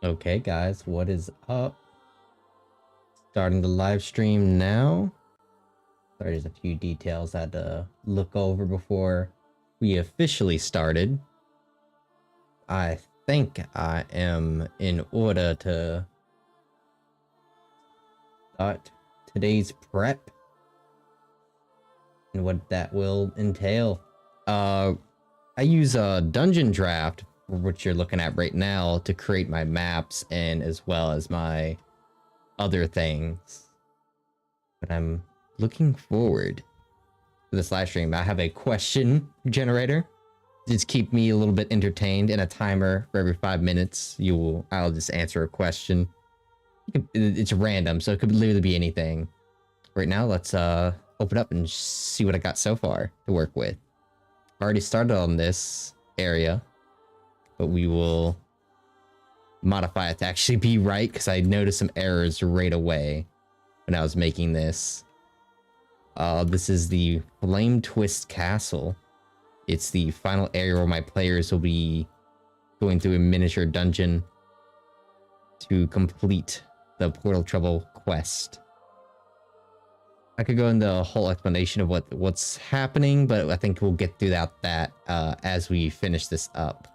Okay, guys, what is up? Starting the live stream now. Sorry, there's a few details I had to look over before we officially started. I think I am in order to start today's prep and what that will entail. I use a dungeon draft, which you're looking at right now, to create my maps and as well as my other things. But I'm looking forward to this live stream. I have a question generator. Just keep me a little bit entertained, and a timer for every 5 minutes. I'll just answer a question. It's random, so it could literally be anything. Right now, let's open up and see what I got so far to work with. I already started on this area, but we will modify it to actually be right because I noticed some errors right away when I was making this. This is the Flame Twist Castle. It's the final area where my players will be going through a miniature dungeon to complete the Portal Trouble quest. I could go into a whole explanation of what's happening, but I think we'll get through that as we finish this up.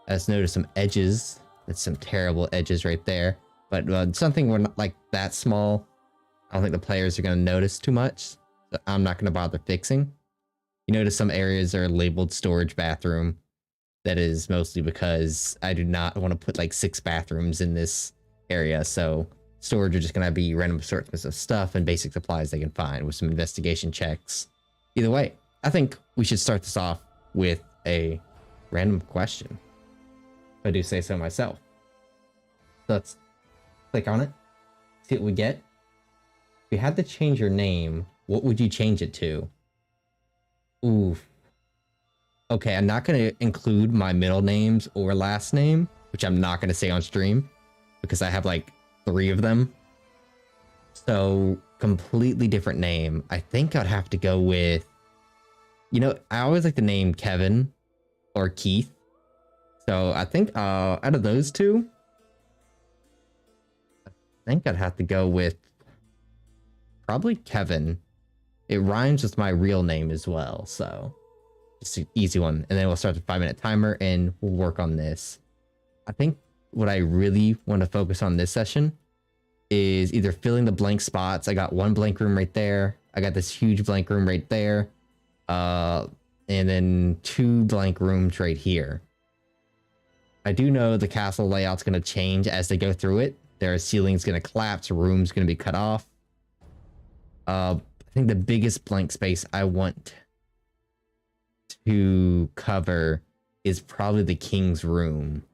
Let's notice some edges. That's some terrible edges right there. But something we're not like that small. I don't think the players are going to notice too much. So I'm not going to bother fixing. You notice some areas are labeled storage bathroom. That is mostly because I do not want to put like 6 bathrooms in this area. So storage are just going to be random assortments of stuff and basic supplies they can find with some investigation checks. Either way, I think we should start this off with a random question. If I do say so myself. So let's click on it. See what we get. If you had to change your name, what would you change it to? Oof. Okay, I'm not going to include my middle names or last name, which I'm not going to say on stream because I have like 3 of them. So, completely different name. I think I'd have to go with, I always like the name Kevin or Keith. So, I think out of those 2, I think I'd have to go with probably Kevin. It rhymes with my real name as well, so just an easy one. And then we'll start the 5-minute timer and we'll work on this. I think what I really want to focus on this session is either filling the blank spots. I got 1 blank room right there. I got this huge blank room right there. And then 2 blank rooms right here. I do know the castle layout's going to change as they go through it. Their ceiling's going to collapse, rooms going to be cut off. I think the biggest blank space I want to cover is probably the king's room,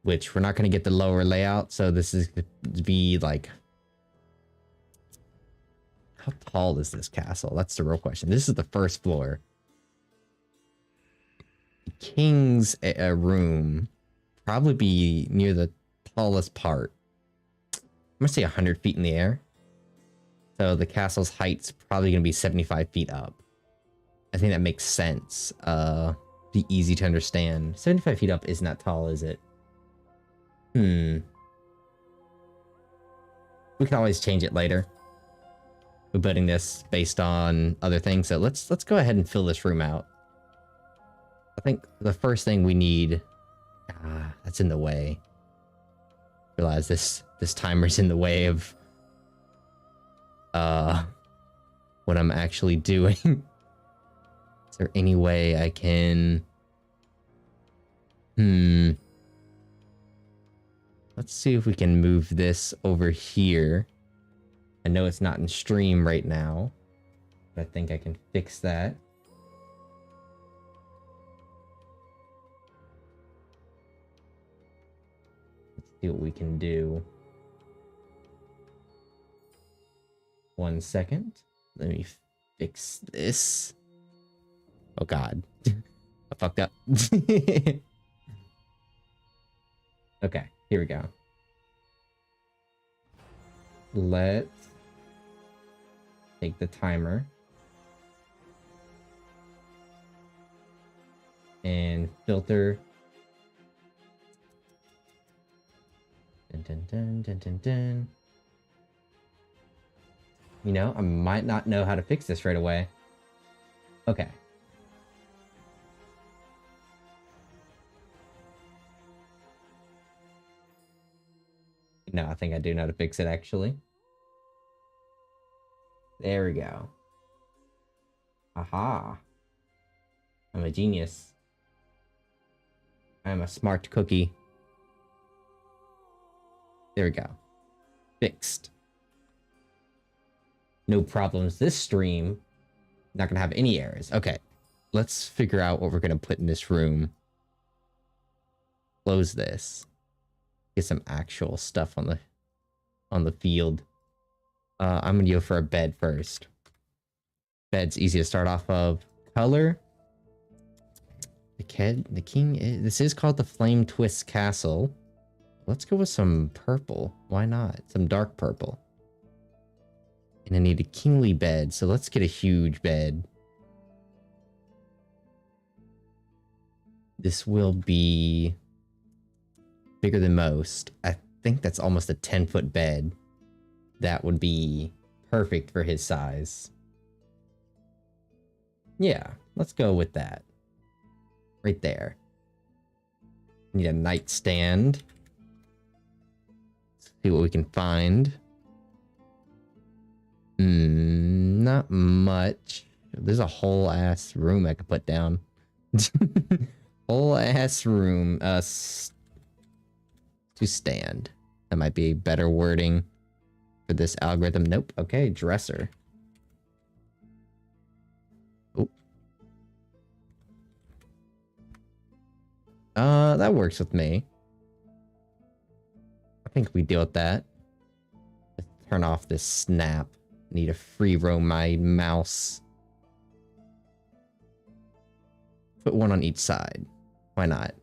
which we're not going to get the lower layout. So this is going to be like, how tall is this castle? That's the real question. This is the first floor. The king's room probably be near the tallest part. I'm going to say 100 feet in the air. So the castle's height's probably going to be 75 feet up. I think that makes sense. Be easy to understand. 75 feet up isn't that tall, is it? We can always change it later. We're building this based on other things. So let's go ahead and fill this room out. I think the first thing we need... that's in the way. Realize this timer's in the way of... what I'm actually doing. Is there any way I can... Let's see if we can move this over here. I know it's not in stream right now, but I think I can fix that. Let's see what we can do. 1 second. Let me fix this. Oh god. I fucked up. Okay, here we go. Let's take the timer and filter dun, dun, dun, dun. You know, I might not know how to fix this right away. Okay. No, I think I do know how to fix it, actually. There we go. Aha. I'm a genius. I'm a smart cookie. There we go. Fixed. No problems this stream. Not gonna have any errors. Okay. Let's figure out what we're gonna put in this room. Close this. Get some actual stuff on the field. I'm gonna go for a bed first. Bed's easy to start off of. Color. The king is, this is called the Flame Twist Castle. Let's go with some purple. Why not? Some dark purple. And I need a kingly bed, so let's get a huge bed. This will be bigger than most. I think that's almost a 10-foot bed. That would be perfect for his size. Yeah, let's go with that. Right there. Need a nightstand. Let's see what we can find. Not much. There's a whole ass room I could put down. Whole ass room. To stand. That might be better wording for this algorithm. Nope. Okay, dresser. Oh. That works with me. I think we deal with that. Let's turn off this snap. Need to free roam my mouse. Put one on each side. Why not?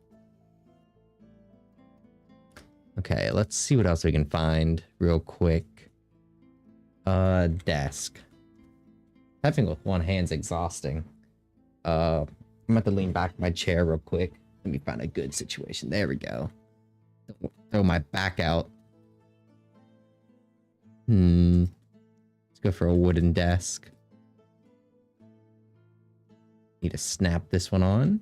Okay, let's see what else we can find real quick. Desk. Typing with one hand's exhausting. I'm about to lean back in my chair real quick. Let me find a good situation. There we go. Throw my back out. Let's go for a wooden desk. Need to snap this one on.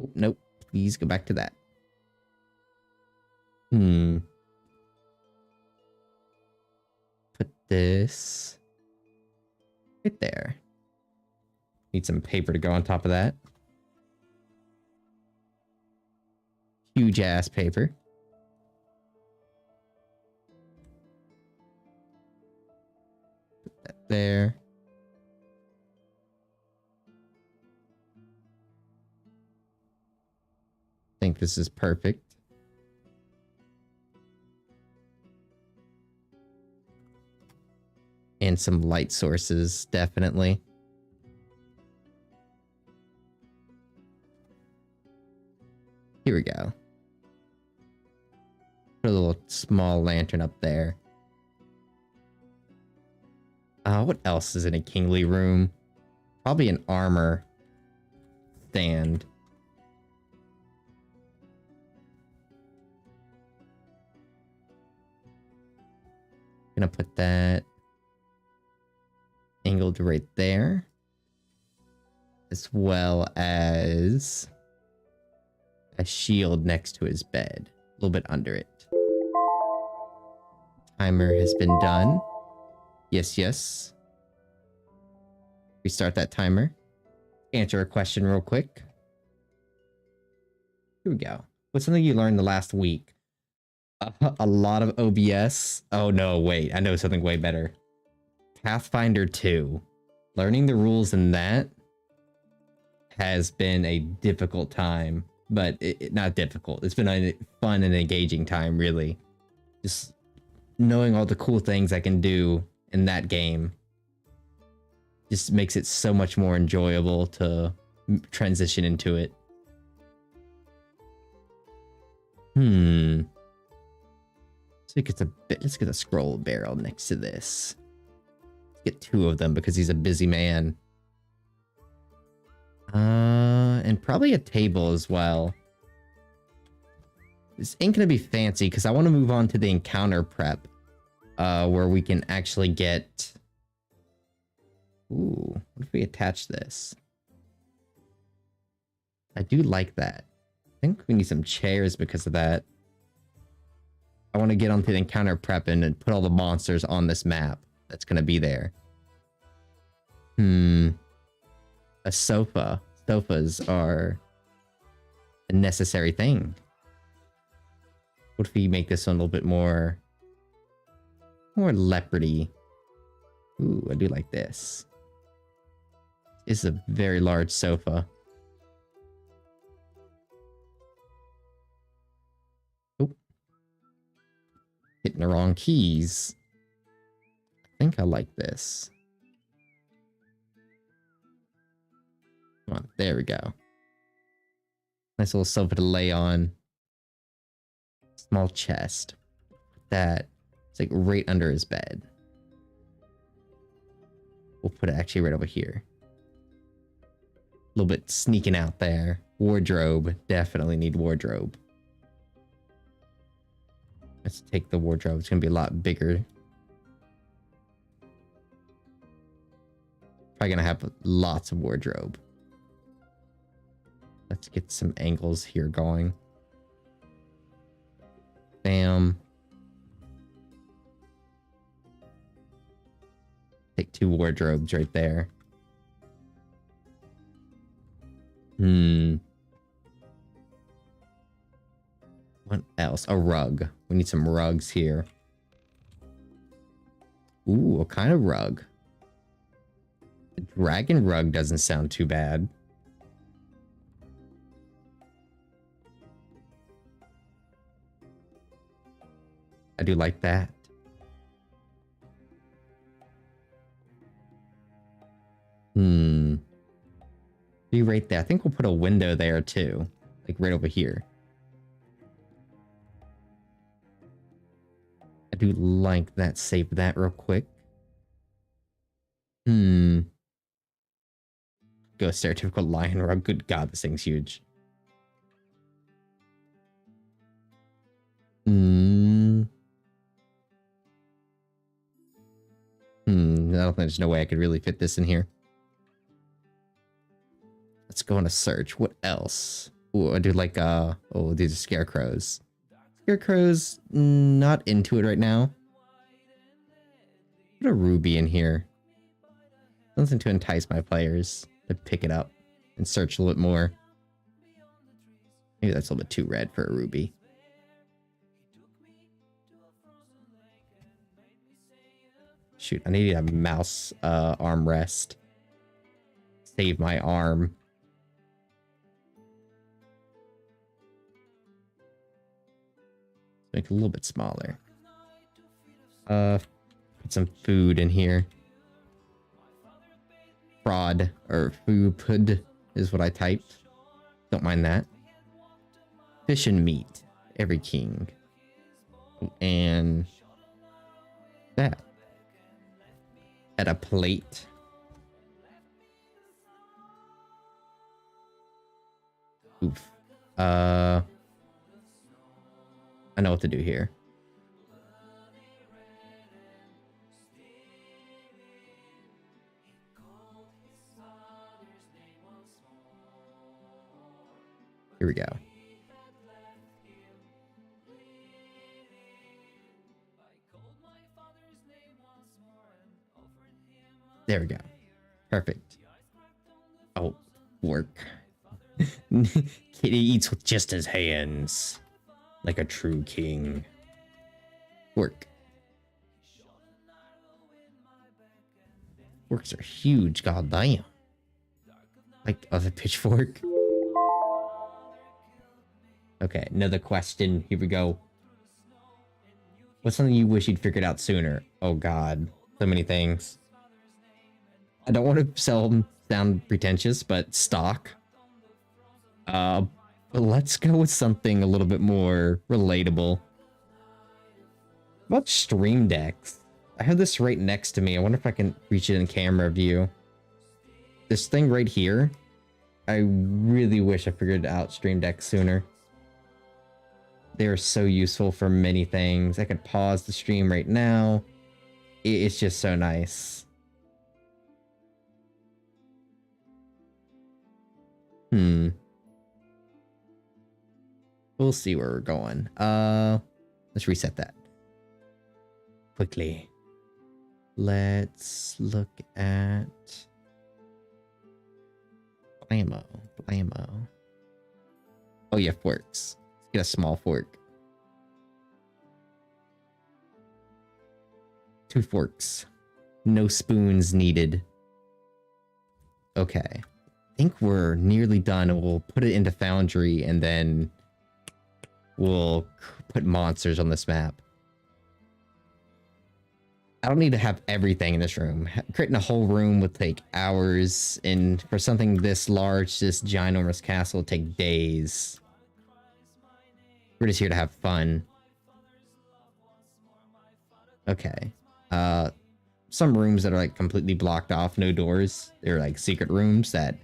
Oh, nope. Please go back to that. Put this right there. Need some paper to go on top of that. Huge ass paper. Put that there. I think this is perfect. And some light sources, definitely. Here we go. Put a little small lantern up there. What else is in a kingly room? Probably an armor stand. Gonna put that angled right there, as well as a shield next to his bed, a little bit under it. Timer has been done. Yes, yes. Restart that timer. Answer a question real quick. Here we go. What's something you learned the last week? A lot of OBS. Oh no, wait. I know something way better. Pathfinder 2. Learning the rules in that has been a difficult time, but not difficult. It's been a fun and engaging time, really. Just knowing all the cool things I can do in that game just makes it so much more enjoyable to transition into it. So let's get a scroll barrel next to this. Let's get 2 of them because he's a busy man. And probably a table as well. This ain't gonna be fancy because I want to move on to the encounter prep, where we can actually get. Ooh, what if we attach this? I do like that. I think we need some chairs because of that. I want to get onto the encounter prep and put all the monsters on this map that's gonna be there. A sofa. Sofas are a necessary thing. What if we make this one a little bit more leopardy? Ooh, I do like this. This is a very large sofa. Oh, hitting the wrong keys. I think I like this. Come on, there we go. Nice little sofa to lay on. Small chest. That it's like right under his bed. We'll put it actually right over here. A little bit sneaking out there. Wardrobe. Definitely need wardrobe. Let's take the wardrobe. It's gonna be a lot bigger. Probably gonna have lots of wardrobe. Let's get some angles here going. Bam. Take 2 wardrobes right there. What else? A rug. We need some rugs here. Ooh, what kind of rug? The dragon rug doesn't sound too bad. I do like that. Be right there. I think we'll put a window there too. Like right over here. I do like that. Save that real quick. Go stereotypical lion rug. Good God, this thing's huge. I don't think there's no way I could really fit this in here. Let's go on a search. What else? Ooh, I do like, oh, these are scarecrows. Scarecrows, not into it right now. Put a ruby in here. Something to entice my players to pick it up and search a little bit more. Maybe that's a little bit too red for a ruby. Shoot, I need a mouse armrest. Save my arm. Make it a little bit smaller. Put some food in here. Fraud or food is what I typed. Don't mind that. Fish and meat. Every king. And that. At a plate. Oof. I know what to do here. Here we go. There we go. Perfect. Oh, work. Kitty eats with just his hands. Like a true king. Work. Works are huge, goddamn. Like other pitchfork. Okay, another question. Here we go. What's something you wish you'd figured out sooner? Oh god, so many things. I don't want to sound pretentious, but stock. But let's go with something a little bit more relatable. What about Stream Decks? I have this right next to me. I wonder if I can reach it in camera view. This thing right here. I really wish I figured out Stream Deck sooner. They are so useful for many things. I could pause the stream right now. It's just so nice. We'll see where we're going. Let's reset that quickly. Let's look at Blammo. Oh yeah, forks. Let's get a small fork. 2 forks. No spoons needed. Okay. I think we're nearly done, and we'll put it into Foundry, and then we'll put monsters on this map. I don't need to have everything in this room. Creating a whole room would take hours, and for something this large, this ginormous castle, would take days. We're just here to have fun. Okay. Some rooms that are like completely blocked off, no doors. They're like secret rooms that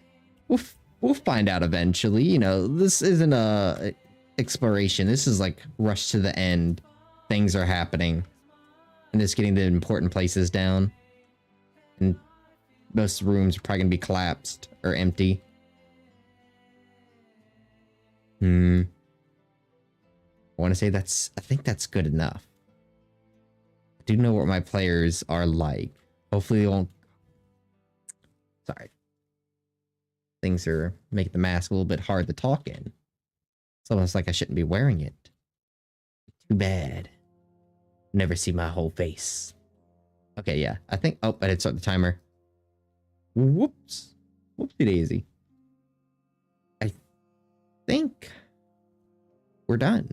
we'll find out eventually. You know, this isn't a exploration. This is like rush to the end. Things are happening. And just getting the important places down. And most rooms are probably gonna be collapsed or empty. I want to say I think that's good enough. I do know what my players are like. Hopefully they won't... Sorry. Things are making the mask a little bit hard to talk in. It's almost like I shouldn't be wearing it. Too bad. Never see my whole face. Okay, yeah. I think... Oh, I did start the timer. Whoops. Whoopsie daisy. I think we're done.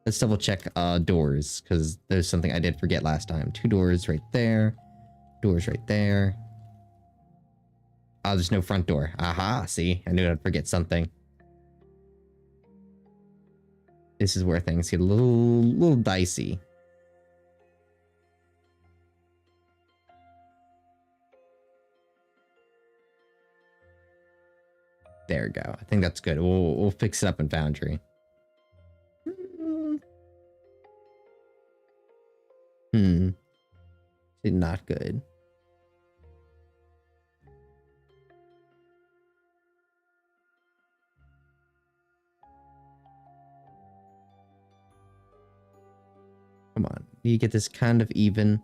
Let's double check doors, because there's something I did forget last time. 2 doors right there. Doors right there. Oh, there's no front door. Aha, see? I knew I'd forget something. This is where things get a little dicey. There we go. I think that's good. We'll fix it up in Foundry. Not good. Come on. You get this kind of even.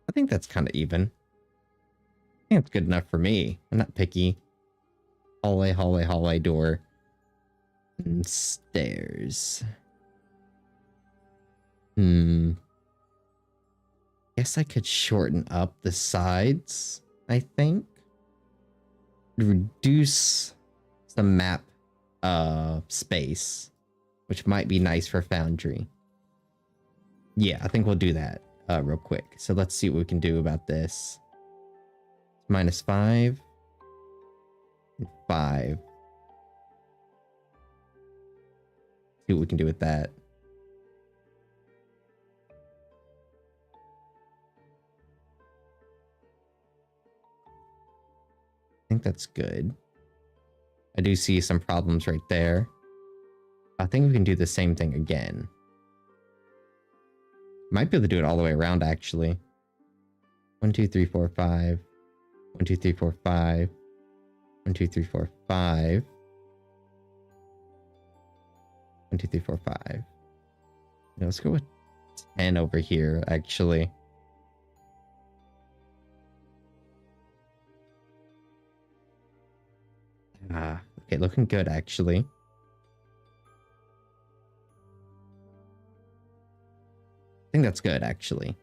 I think that's kind of even. I think it's good enough for me. I'm not picky. Hallway, door. And stairs. Guess I could shorten up the sides, I think. Reduce some map space, which might be nice for Foundry. Yeah, I think we'll do that real quick. So let's see what we can do about this. -5 and 5. See what we can do with that. I think that's good. I do see some problems right there. I think we can do the same thing again. Might be able to do it all the way around, actually. 1, 2, 3, 4, 5. 1, 2, 3, 4, 5. 1, 2, 3, 4, 5. 1, 2, 3, 4, 5. No, let's go with 10 over here, actually. Okay, looking good, actually. I think that's good, actually.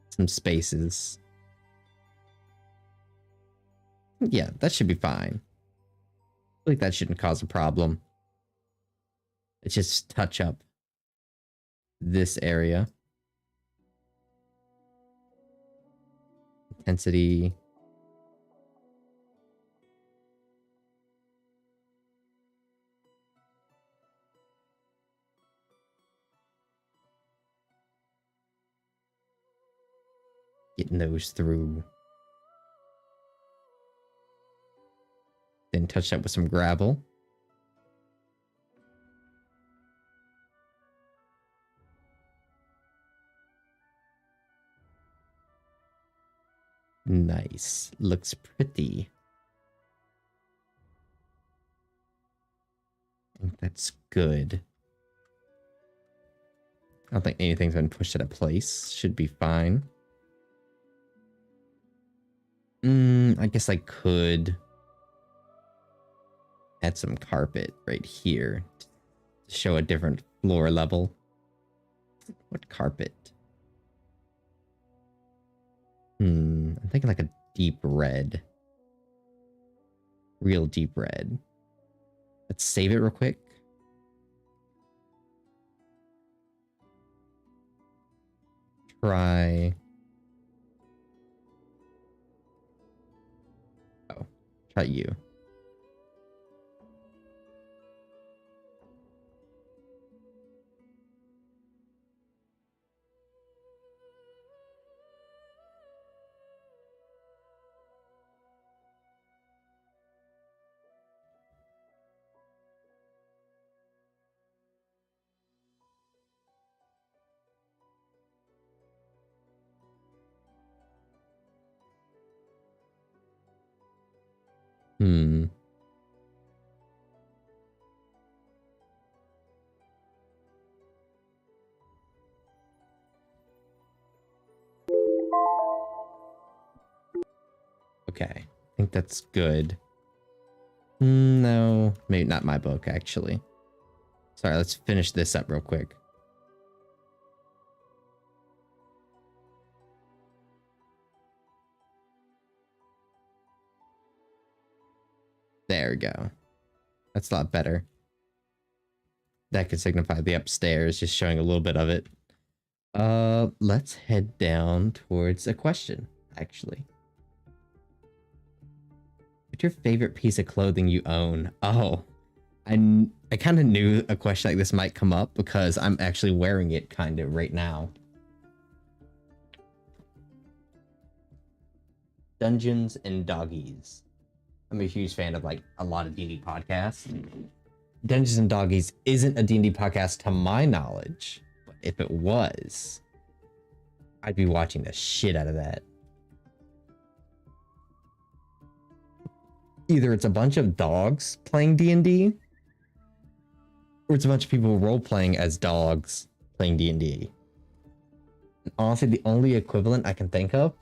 Some spaces. Yeah, that should be fine. I feel like that shouldn't cause a problem. Let's just touch up this area. Intensity. putting those through. Then touch that with some gravel. Nice. Looks pretty. I think that's good. I don't think anything's been pushed out of place. Should be fine. I guess I could add some carpet right here to show a different floor level. What carpet? I'm thinking like a deep red. Real deep red. Let's save it real quick. Try. Oh, try you. Okay, I think that's good. No, maybe not my book, actually. Sorry, let's finish this up real quick. There we go. That's a lot better. That could signify the upstairs, just showing a little bit of it. Let's head down towards a question, actually. What's your favorite piece of clothing you own? Oh, I kind of knew a question like this might come up because I'm actually wearing it kind of right now. Dungeons and Doggies. I'm a huge fan of like a lot of D&D podcasts. Dungeons and Doggies isn't a D&D podcast to my knowledge, but if it was, I'd be watching the shit out of that. Either it's a bunch of dogs playing D&D, or it's a bunch of people role-playing as dogs playing D&D. And honestly, the only equivalent I can think of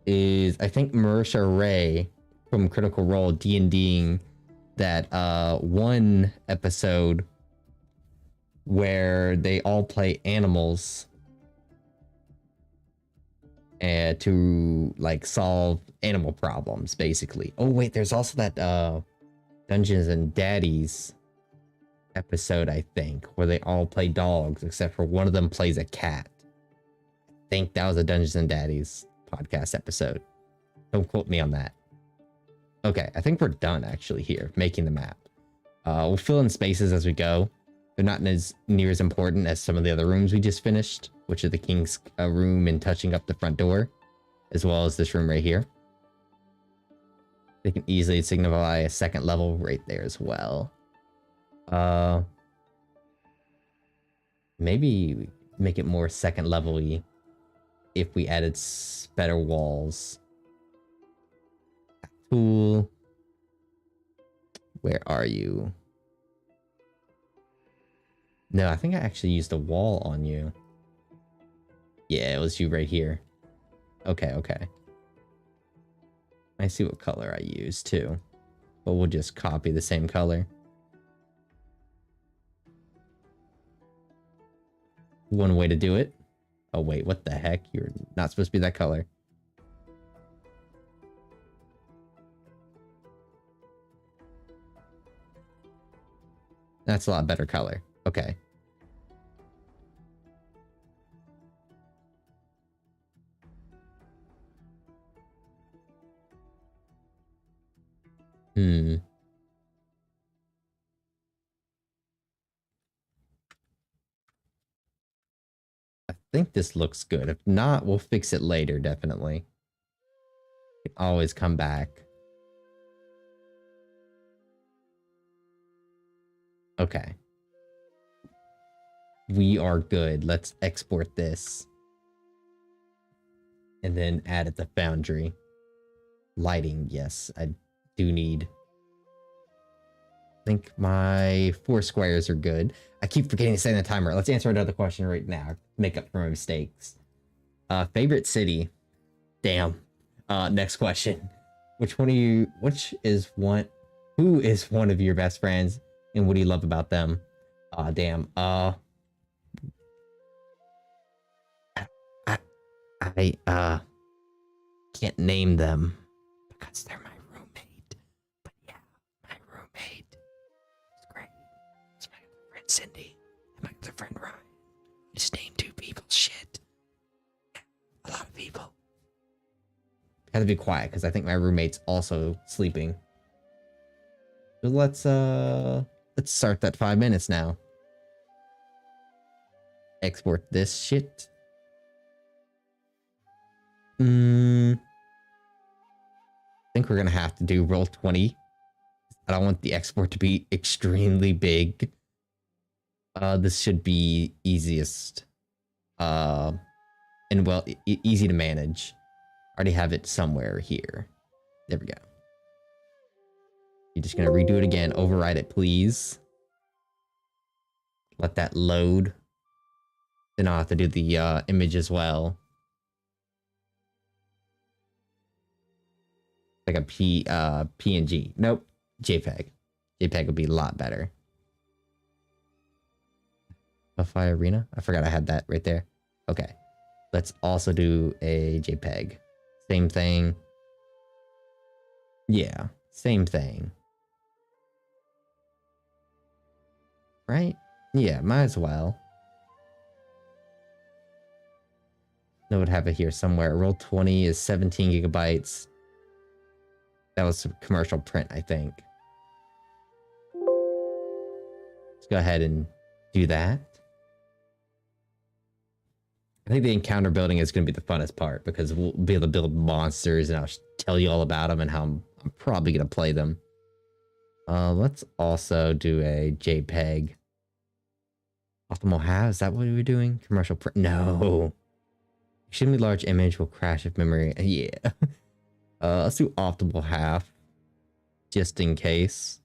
is, I think Marisha Ray from Critical Role D&Ding that one episode where they all play animals and to like solve animal problems, basically. Oh wait, there's also that Dungeons and Daddies episode, I think, where they all play dogs except for one of them plays a cat. I think that was a Dungeons and Daddies podcast episode. Don't quote me on that. Okay, I think we're done actually here, making the map. We'll fill in spaces as we go. They're not near as important as some of the other rooms we just finished, which are the king's room and touching up the front door, as well as this room right here. They can easily signify a second level right there as well. Maybe make it more second level-y if we added better walls. Cool. Where are you? No, I think I actually used a wall on you. Yeah, it was you right here. Okay, okay. I see what color I used too. But we'll just copy the same color. One way to do it. Oh wait, what the heck? You're not supposed to be that color. That's a lot better color. Okay. I think this looks good. If not, we'll fix it later, definitely. Can always come back. Okay. We are good. Let's export this. And then add it to Foundry. Lighting, yes, I do need. I think my 4 squares are good. I keep forgetting to set the timer. Let's answer another question right now. Make up for my mistakes. Favorite city? Damn. Next question. Who is one of your best friends and what do you love about them? Damn. I can't name them because they're my roommate. But yeah, my roommate is great. It's my other friend Cindy and my other friend Ryan. I just named 2 people. Shit. Yeah, a lot of people. I have to be quiet because I think my roommate's also sleeping. So let's start that 5 minutes now. Export this shit. I think we're gonna have to do Roll20. I don't want the export to be extremely big. This should be easiest. And well, easy to manage. I already have it somewhere here. There we go. You're just gonna redo it again. Override it, please. Let that load. Then I'll have to do the image as well. Like a PNG. Nope. JPEG. JPEG would be a lot better. Buffy Arena? I forgot I had that right there. Okay. Let's also do a JPEG. Same thing. Yeah. Same thing. Right? Yeah, might as well. I would have it here somewhere. Roll20 is 17 gigabytes. That was a commercial print, I think. Let's go ahead and do that. I think the encounter building is going to be the funnest part because we'll be able to build monsters and I'll tell you all about them and how I'm probably going to play them. Let's also do a JPEG. Optimal half, is that what we were doing? Commercial print? No. Extremely large image will crash if memory. Yeah. Let's do optimal half, just in case.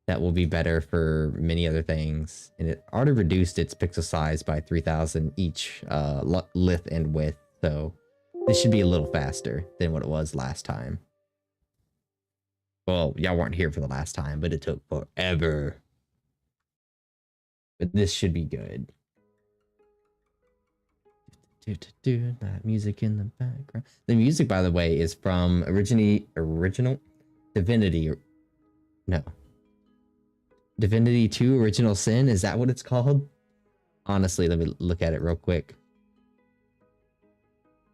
That will be better for many other things. And it already reduced its pixel size by 3,000 each length and width. So this should be a little faster than what it was last time. Well, y'all weren't here for the last time, but it took forever. But this should be good. That music in the background. The music, by the way, is from original Divinity. No. Divinity 2 Original Sin. Is that what it's called? Honestly, let me look at it real quick.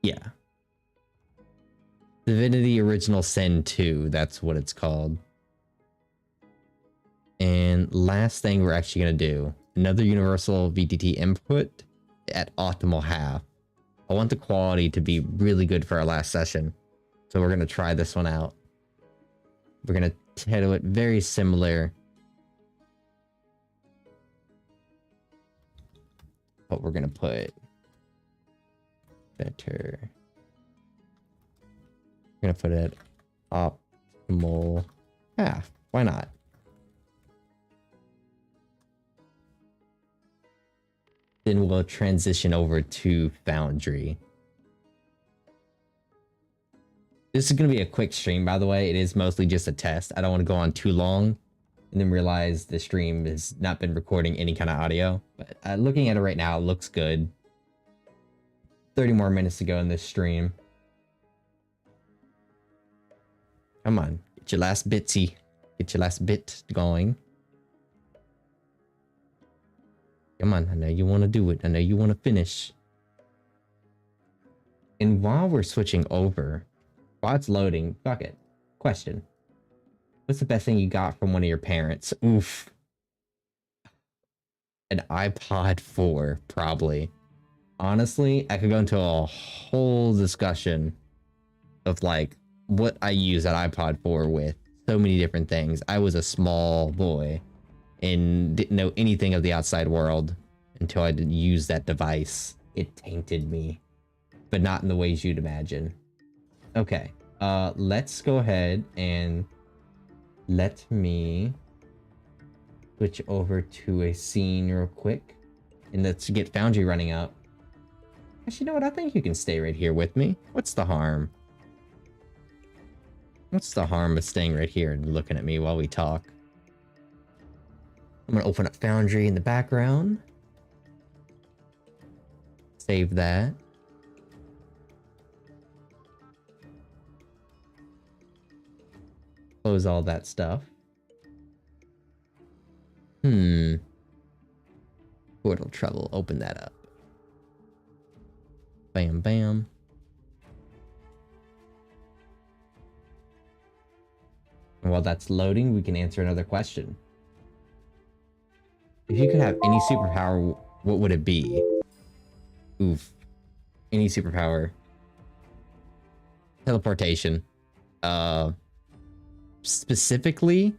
Yeah. Divinity Original Sin 2. That's what it's called. And last thing we're actually going to do. Another universal VTT input at optimal half. I want the quality to be really good for our last session. So we're going to try this one out. We're going to title it very similar. But we're going to put better. We're going to put it optimal half. Why not? Then we'll transition over to Foundry. This is going to be a quick stream, by the way. It is mostly just a test. I don't want to go on too long and then realize the stream has not been recording any kind of audio. But looking at it right now, it looks good. 30 more minutes to go in this stream. Come on, get your last bitsy. Get your last bit going. Come on, I know you want to do it. I know you want to finish. And while we're switching over, while it's loading, fuck it. Question. What's the best thing you got from one of your parents? Oof. An iPod 4, probably. honestly, I could go into a whole discussion of like what I use that iPod for with so many different things. I was a small boy and didn't know anything of the outside world until I did use that device. It tainted me, but not in the ways you'd imagine. Okay, let's go ahead and let me switch over to a scene real quick, and let's get Foundry running up. Actually, you know what? I think you can stay right here with me. What's the harm? What's the harm of staying right here and looking at me while we talk? I'm gonna open up Foundry in the background. Save that. Close all that stuff. Portal trouble. Open that up. Bam, bam. And while that's loading, we can answer another question. If you could have any superpower, what would it be? Oof. Any superpower. Teleportation. Specifically,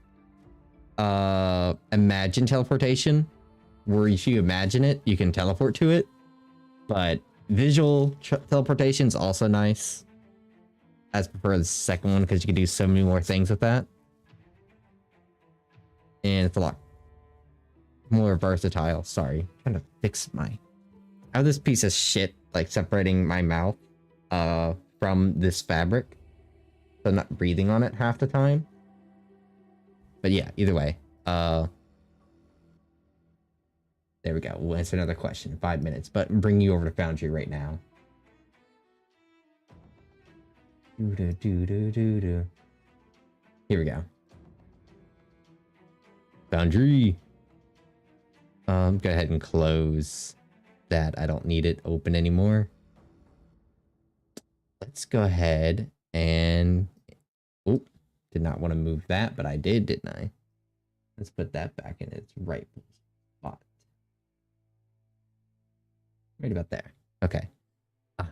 imagine teleportation, where if you imagine it, you can teleport to it. But visual teleportation is also nice. I prefer the second one because you can do so many more things with that. And it's a lot more versatile. Sorry, I'm trying to fix my... I have this piece of shit like separating my mouth from this fabric, so I'm not breathing on it half the time. But yeah, either way, there we go. We'll answer another question in 5 minutes, but bring you over to Foundry right now. Here we go. Foundry. Go ahead and close that. I don't need it open anymore. Let's go ahead and... Oh, did not want to move that, but I did, didn't I? Let's put that back in its rightful spot. Right about there. Okay.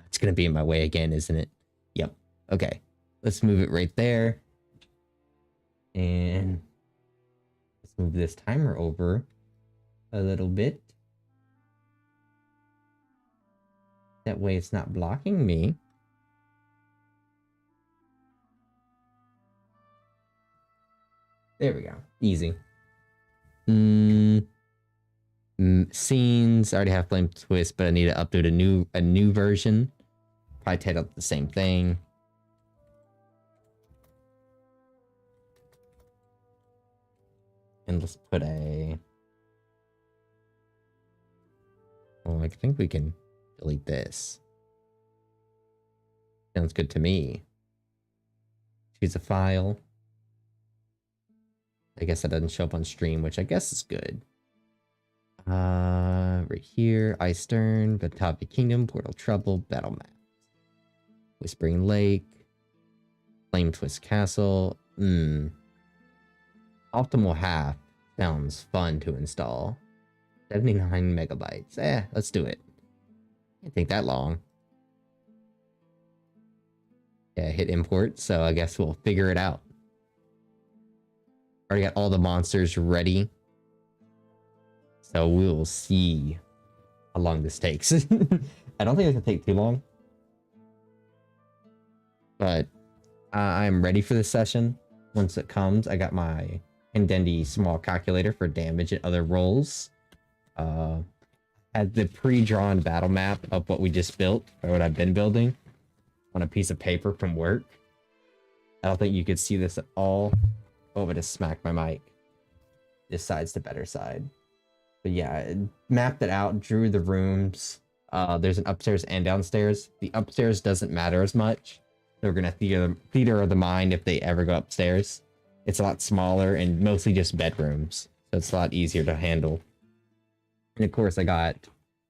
It's going to be in my way again, isn't it? Yep. Okay. Let's move it right there. And let's move this timer over a little bit. That way it's not blocking me. There we go. Easy. Scenes. I already have Flame Twist, but I need to upload a new version. Probably title the same thing. And let's put a... Oh, I think we can delete this. Sounds good to me. Choose a file. I guess that doesn't show up on stream, which I guess is good. Right here, Ice Stern, Batavia Kingdom, Portal Trouble, Battle Maps. Whispering Lake, Flame Twist Castle. Optimal Half sounds fun to install. 79 megabytes. Let's do it. Can't take that long. Yeah, hit import, so I guess we'll figure it out. Already got all the monsters ready. So we'll see how long this takes. I don't think it's gonna take too long. But I'm ready for this session. Once it comes, I got my Handendi small calculator for damage and other rolls. Had the pre-drawn battle map of what we just built, or what I've been building, on a piece of paper from work. I don't think you could see this at all. Oh, but just smacked my mic. This side's the better side. But yeah, mapped it out, drew the rooms. There's an upstairs and downstairs. The upstairs doesn't matter as much. They're gonna theater of the mind if they ever go upstairs. It's a lot smaller and mostly just bedrooms, so it's a lot easier to handle. And of course, I got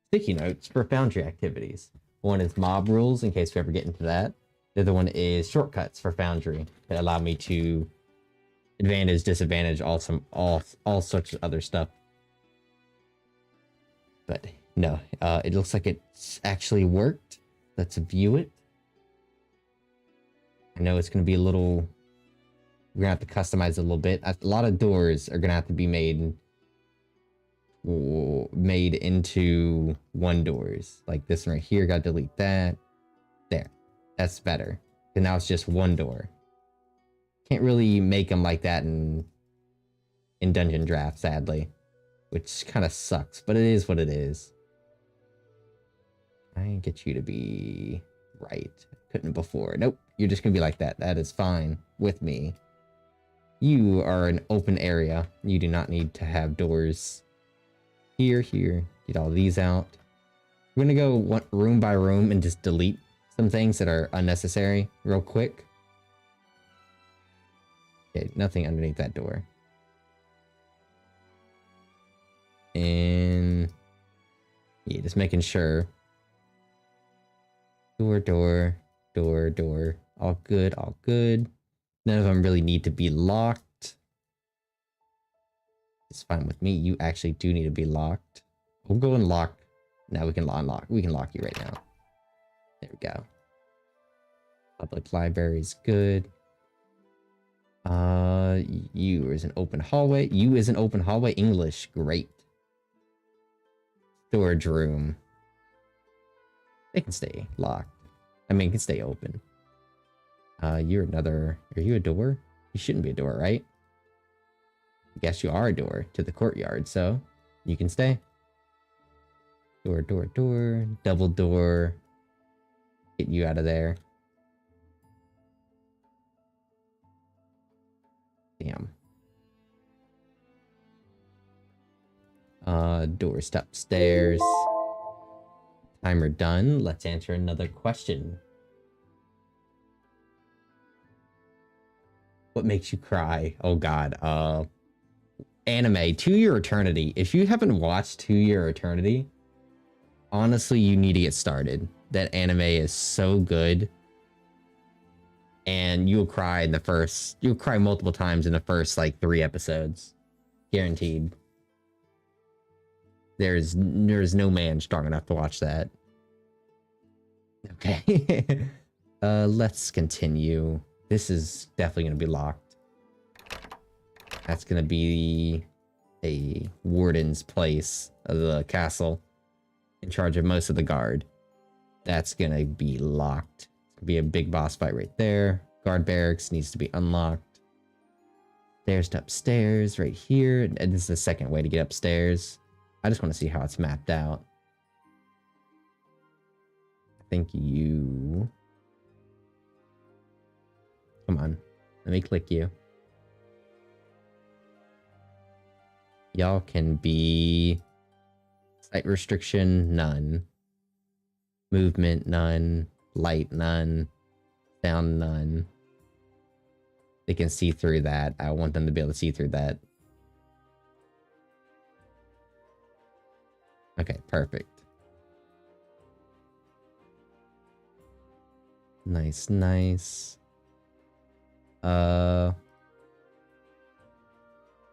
sticky notes for Foundry activities. One is mob rules, in case we ever get into that. The other one is shortcuts for Foundry that allow me to advantage, disadvantage, all sorts of other stuff. But No, it looks like it's actually worked. Let's view it. I know it's going to be a little... We're going to have to customize it a little bit. A lot of doors are going to have to be made into one doors. Like this one right here, got to delete that. There. That's better. And now it's just one door. Can't really make them like that in Dungeon Draft, sadly. Which kind of sucks, but it is what it is. I get you to be right. Couldn't before. Nope. You're just gonna be like that. That is fine with me. You are an open area. You do not need to have doors here. Get all these out. We're gonna go room by room and just delete some things that are unnecessary real quick. Okay, nothing underneath that door. And yeah, just making sure. Door. All good, all good. None of them really need to be locked. It's fine with me. You actually do need to be locked. We'll go and lock. Now we can unlock. We can lock you right now. There we go. Public library is good. You is an open hallway. You is an open hallway. English, great. Storage room. They can stay locked. I mean, it can stay open. You're another... Are you a door? You shouldn't be a door, right? I guess you are a door to the courtyard, so you can stay. Door. Double door. Get you out of there. Damn. Doors upstairs. Timer done. Let's answer another question. What makes you cry? Oh god. Anime, To Your Eternity. If you haven't watched To Your Eternity, honestly, you need to get started. That anime is so good. And you'll cry multiple times in the first like 3 episodes. Guaranteed. There's no man strong enough to watch that. Okay. Let's continue. This is definitely going to be locked. That's going to be a warden's place of the castle, in charge of most of the guard. That's going to be locked. It's going to be a big boss fight right there. Guard barracks needs to be unlocked. Stairs to upstairs right here. And this is the second way to get upstairs. I just want to see how it's mapped out. I think you... Come on. Let me click you. Y'all can be... Sight restriction, none. Movement, none. Light, none. Sound, none. They can see through that. I want them to be able to see through that. Okay, perfect. Nice.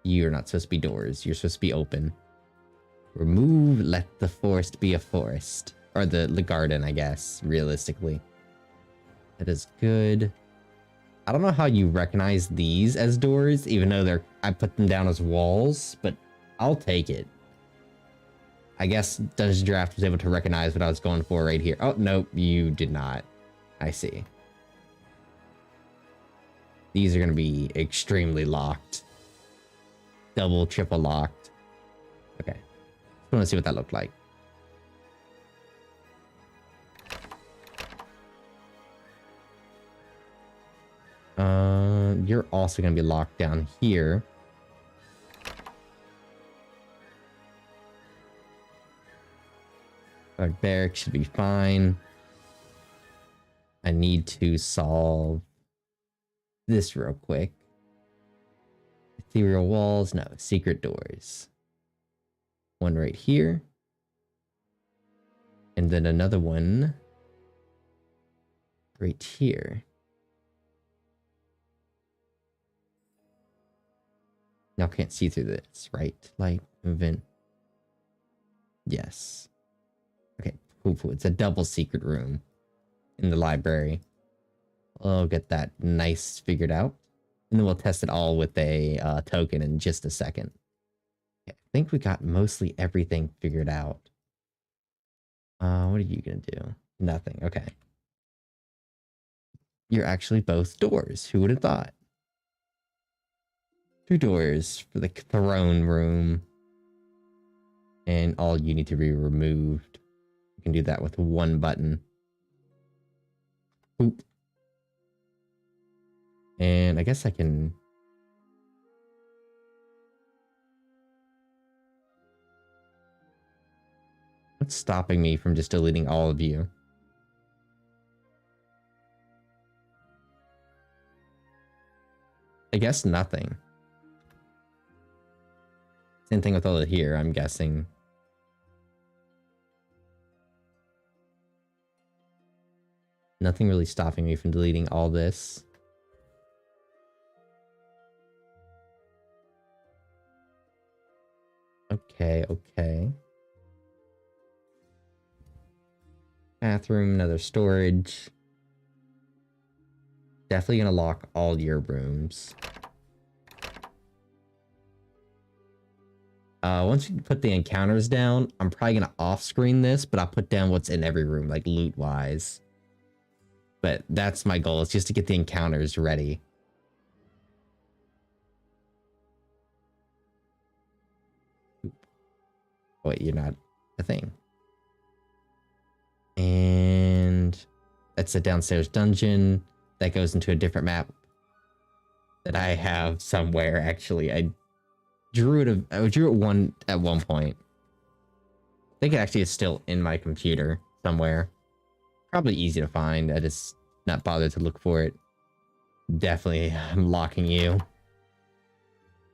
You're not supposed to be doors. You're supposed to be open. Remove, let the forest be a forest. Or the garden, I guess, realistically. That is good. I don't know how you recognize these as doors, even though I put them down as walls, but I'll take it. I guess Dungeon Draft was able to recognize what I was going for right here. Oh, nope, you did not. I see. These are going to be extremely locked. Double, triple locked. Okay. I want to see what that looked like. You're also going to be locked down here. Our barracks should be fine. I need to solve this real quick. Ethereal walls, no, secret doors. One right here. And then another one right here. Now can't see through this, right? Light, movement. Yes. It's a double secret room in the library. I'll get that nice figured out. And then we'll test it all with a token in just a second. Okay, I think we got mostly everything figured out. What are you gonna do? Nothing. Okay. You're actually both doors. Who would have thought? 2 doors for the throne room. And all you need to be removed. You can do that with 1 button. Boop. And I guess I can... What's stopping me from just deleting all of you? I guess nothing. Same thing with all of here, I'm guessing. Nothing really stopping me from deleting all this. Okay, okay. Bathroom, another storage. Definitely gonna lock all your rooms. Once you put the encounters down, I'm probably gonna off-screen this, but I'll put down what's in every room, like loot-wise. But that's my goal, is just to get the encounters ready. Wait, you're not a thing. And that's a downstairs dungeon that goes into a different map that I have somewhere. Actually, I drew it at one point. I think it actually is still in my computer somewhere. Probably easy to find. I just not bothered to look for it. Definitely, I'm locking you.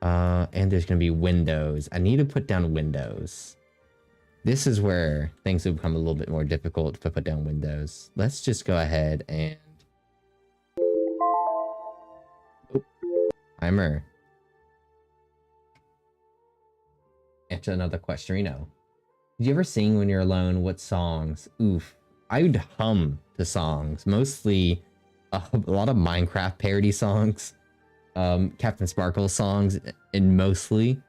And there's gonna be windows. I need to put down windows. This is where things will become a little bit more difficult to put down windows. Let's just go ahead and... Oh, timer. Answer another questionino. Did you ever sing when you're alone? What songs? Oof. I would hum the songs. Mostly a lot of Minecraft parody songs. Captain Sparkle songs. And mostly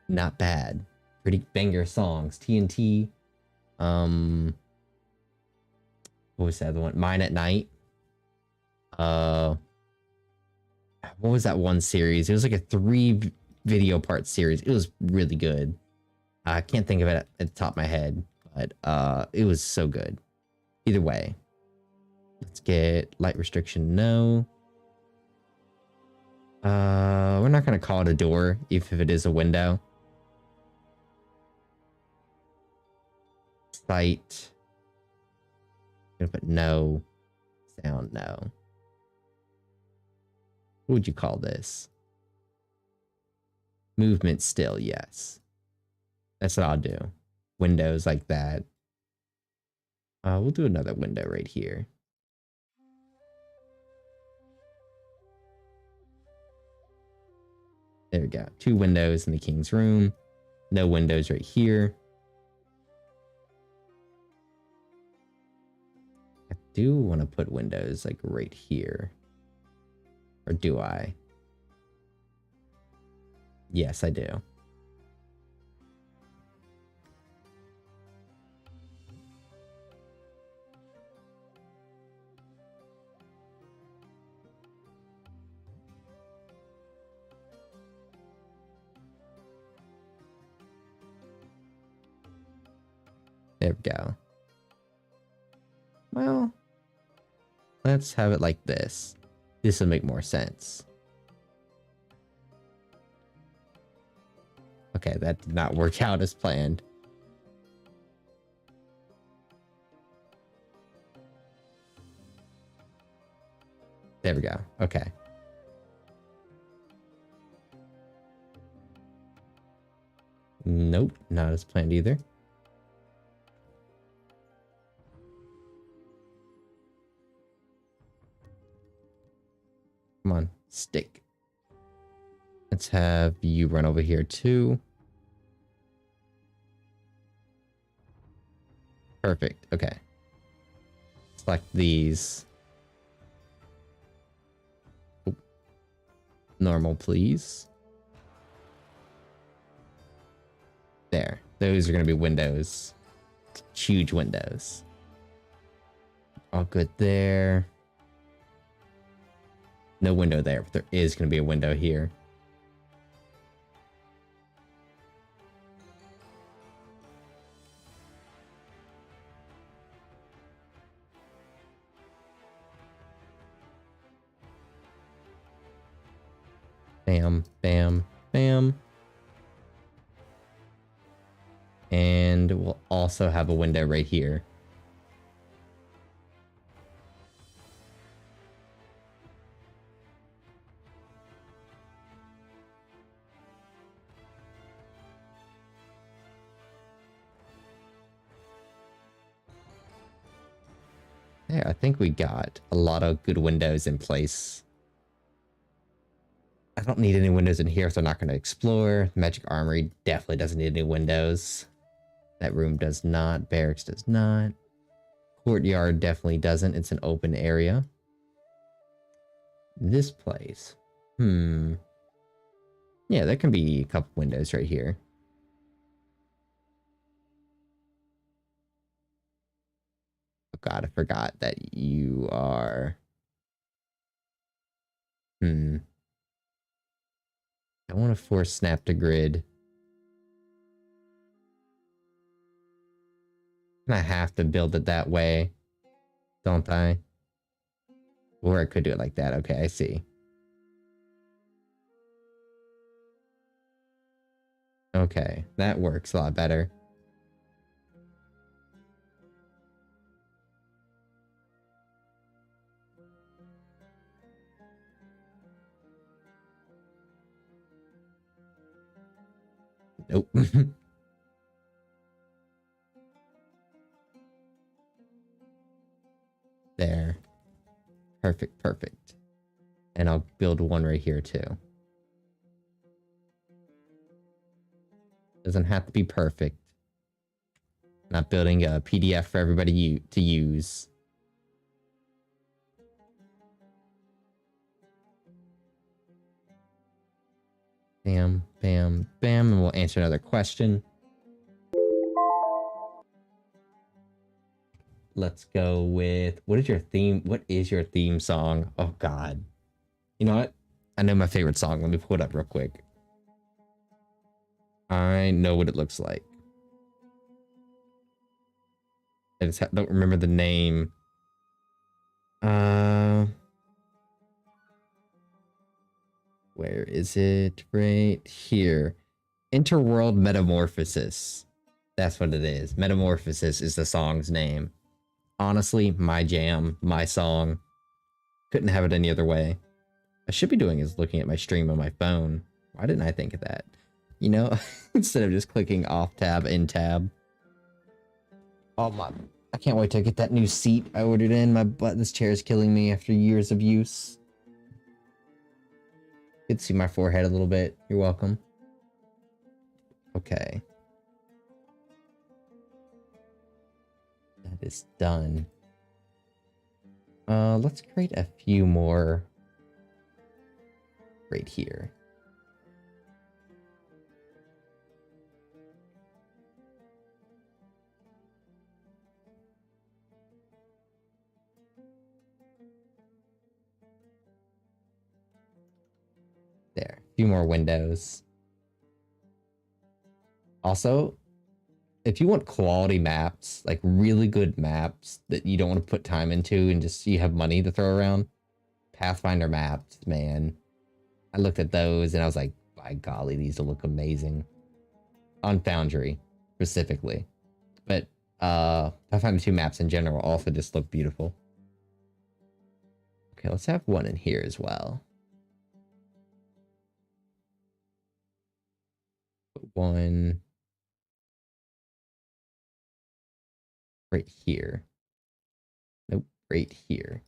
not bad. Pretty banger songs. TNT. What was the other one? Mine at Night. What was that one series? It was like a 3 video part series. It was really good. I can't think of it at the top of my head, but it was so good. Either way. Let's get light restriction, no. We're not gonna call it a door, even if it is a window. Sight. I'm gonna put no. Sound, no. What would you call this? Movement still, yes. That's what I'll do. Windows like that. We'll do another window right here. There we go. 2 windows in the king's room. No windows right here. I do want to put windows like right here. Or do I? Yes, I do. There we go. Well, let's have it like this. This will make more sense. Okay, that did not work out as planned. There we go. Okay. Nope, not as planned either. Come on, stick. Let's have you run over here too. Perfect. Okay. Select these. Oh. Normal, please. There. Those are going to be windows. Huge windows. All good there. No window there, but there is going to be a window here. Bam, bam, bam. And we'll also have a window right here. Yeah, I think we got a lot of good windows in place. I don't need any windows in here, so I'm not going to explore. Magic Armory definitely doesn't need any windows. That room does not. Barracks does not. Courtyard definitely doesn't. It's an open area. This place. Yeah, there can be a couple windows right here. Oh god, I forgot that you are... I want to force snap to grid. I have to build it that way, don't I? Or I could do it like that. Okay, I see. Okay, that works a lot better. Nope. There. Perfect, perfect. And I'll build one right here too. Doesn't have to be perfect. Not building a PDF for everybody to use. Bam, bam, bam, and we'll answer another question. Let's go with, what is your theme? What is your theme song? Oh god. You know what? I know my favorite song. Let me pull it up real quick. I know what it looks like. I just don't remember the name. Where is it? Right here. Interworld Metamorphosis. That's what it is. Metamorphosis is the song's name. Honestly, my jam, my song. Couldn't have it any other way. I should be doing is looking at my stream on my phone. Why didn't I think of that? You know, instead of just clicking off tab, in tab. Oh my, I can't wait to get that new seat I ordered in. My butt, this chair is killing me after years of use. You can see my forehead a little bit. You're welcome. Okay. That is done. Let's create a few more right here. There, a few more windows. Also, if you want quality maps, like really good maps that you don't want to put time into and just you have money to throw around, Pathfinder maps, man. I looked at those and I was like, by golly, these will look amazing. On Foundry, specifically. But Pathfinder 2 maps in general also just look beautiful. Okay, let's have one in here as well. Put one right here. Nope, right here.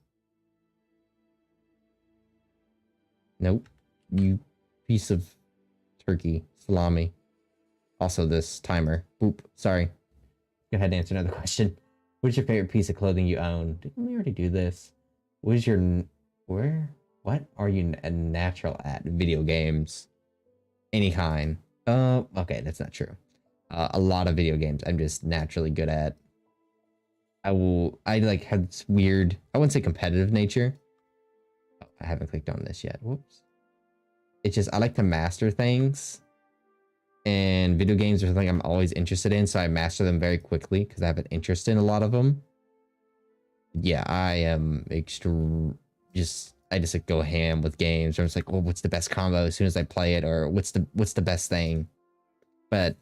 Nope, you piece of turkey, salami. Also this timer. Oop, sorry. Go ahead and answer another question. What's your favorite piece of clothing you own? Didn't we already do this? What is your where? What are you a natural at? Video games, any kind. Okay, that's not true. A lot of video games I'm just naturally good at. I like have this weird, I wouldn't say competitive nature. Oh, I haven't clicked on this yet. Whoops. It's just I like to master things, and video games are something I'm always interested in, so I master them very quickly because I have an interest in a lot of them. Yeah, I am I just like go ham with games. I'm just like, oh, what's the best combo as soon as I play it, or what's the best thing? But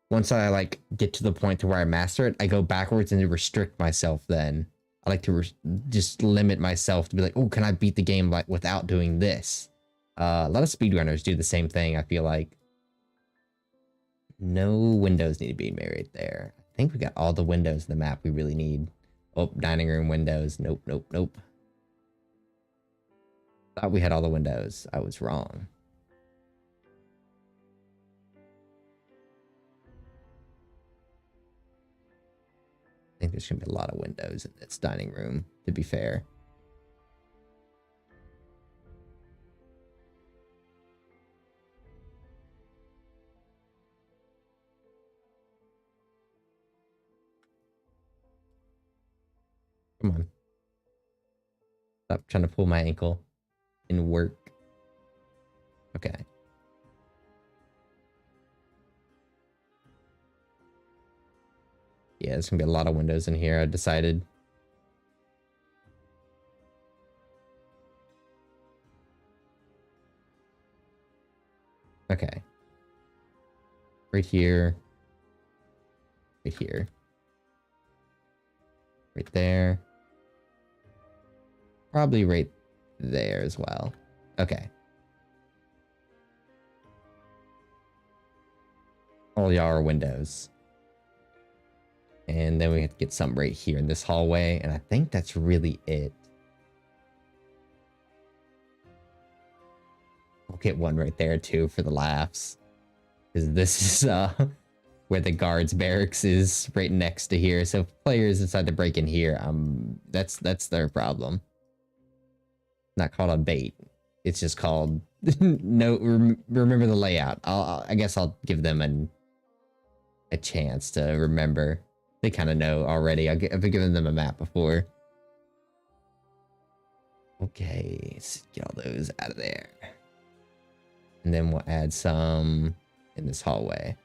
once I like get to the point to where I master it, I go backwards and restrict myself. Then I like to just limit myself to be like, oh, can I beat the game like without doing this? A lot of speedrunners do the same thing. I feel like no windows need to be made right there. I think we got all the windows in the map we really need. Oh, dining room windows. Nope, nope, nope. Thought we had all the windows. I was wrong. I think there's gonna be a lot of windows in this dining room, to be fair. Come on. Stop trying to pull my ankle and work. Okay. Yeah, there's gonna be a lot of windows in here, I decided. Okay. Right here. Right here. Right there. Probably right there as well. Okay. All y'all are windows. And then we have to get some right here in this hallway. And I think that's really it. We'll get one right there too for the laughs. Because this is where the guards barracks is right next to here. So if players decide to break in here, that's their problem. Not called a bait. It's just called no. Remember the layout. I guess I'll give them a chance to remember. They kind of know already. I've been giving them a map before. Okay, let's get all those out of there. And then we'll add some in this hallway.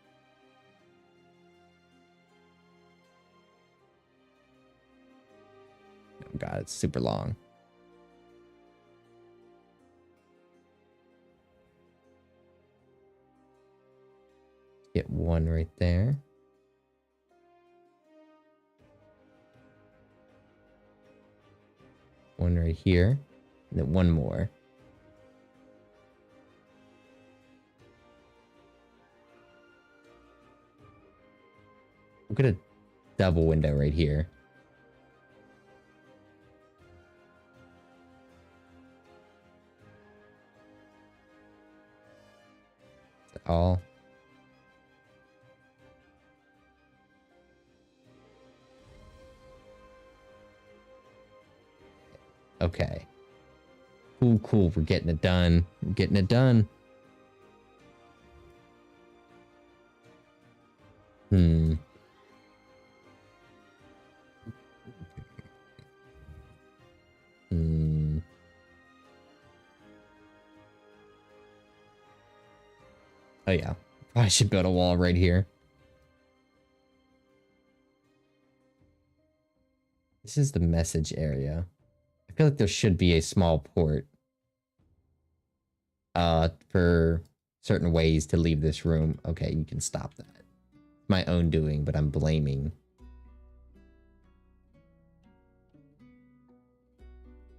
Oh god, it's super long. Get one right there. One right here. And then one more. We'll get a double window right here. Is that all? Okay. Cool, cool. We're getting it done. We're getting it done. Hmm. Hmm. Oh yeah. I should build a wall right here. This is the message area. I feel like there should be a small port. For certain ways to leave this room. Okay, you can stop that. My own doing, but I'm blaming.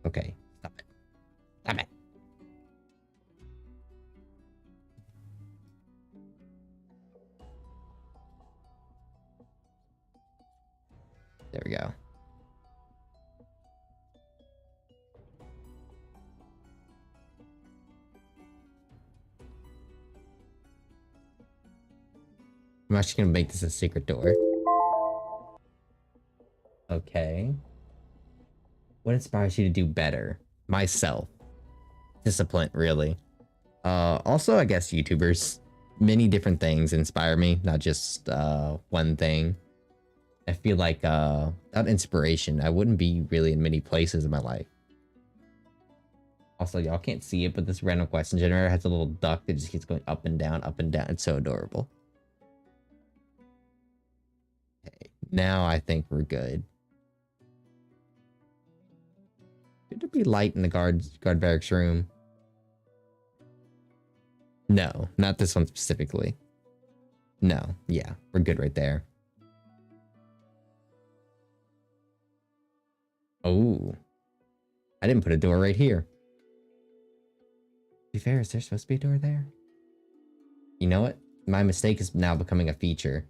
Okay, stop it. Stop it. There we go. I'm actually gonna make this a secret door. Oh okay. What inspires you to do better? Myself. Discipline, really. Also, I guess YouTubers. Many different things inspire me, not just one thing. I feel like without inspiration, I wouldn't be really in many places in my life. Also, y'all can't see it, but this random question generator has a little duck that just keeps going up and down, up and down. It's so adorable. Okay, now I think we're good. Should there be light in the guard barracks room? No, not this one specifically. No, yeah, we're good right there. Oh, I didn't put a door right here. To be fair, is there supposed to be a door there? You know what? My mistake is now becoming a feature.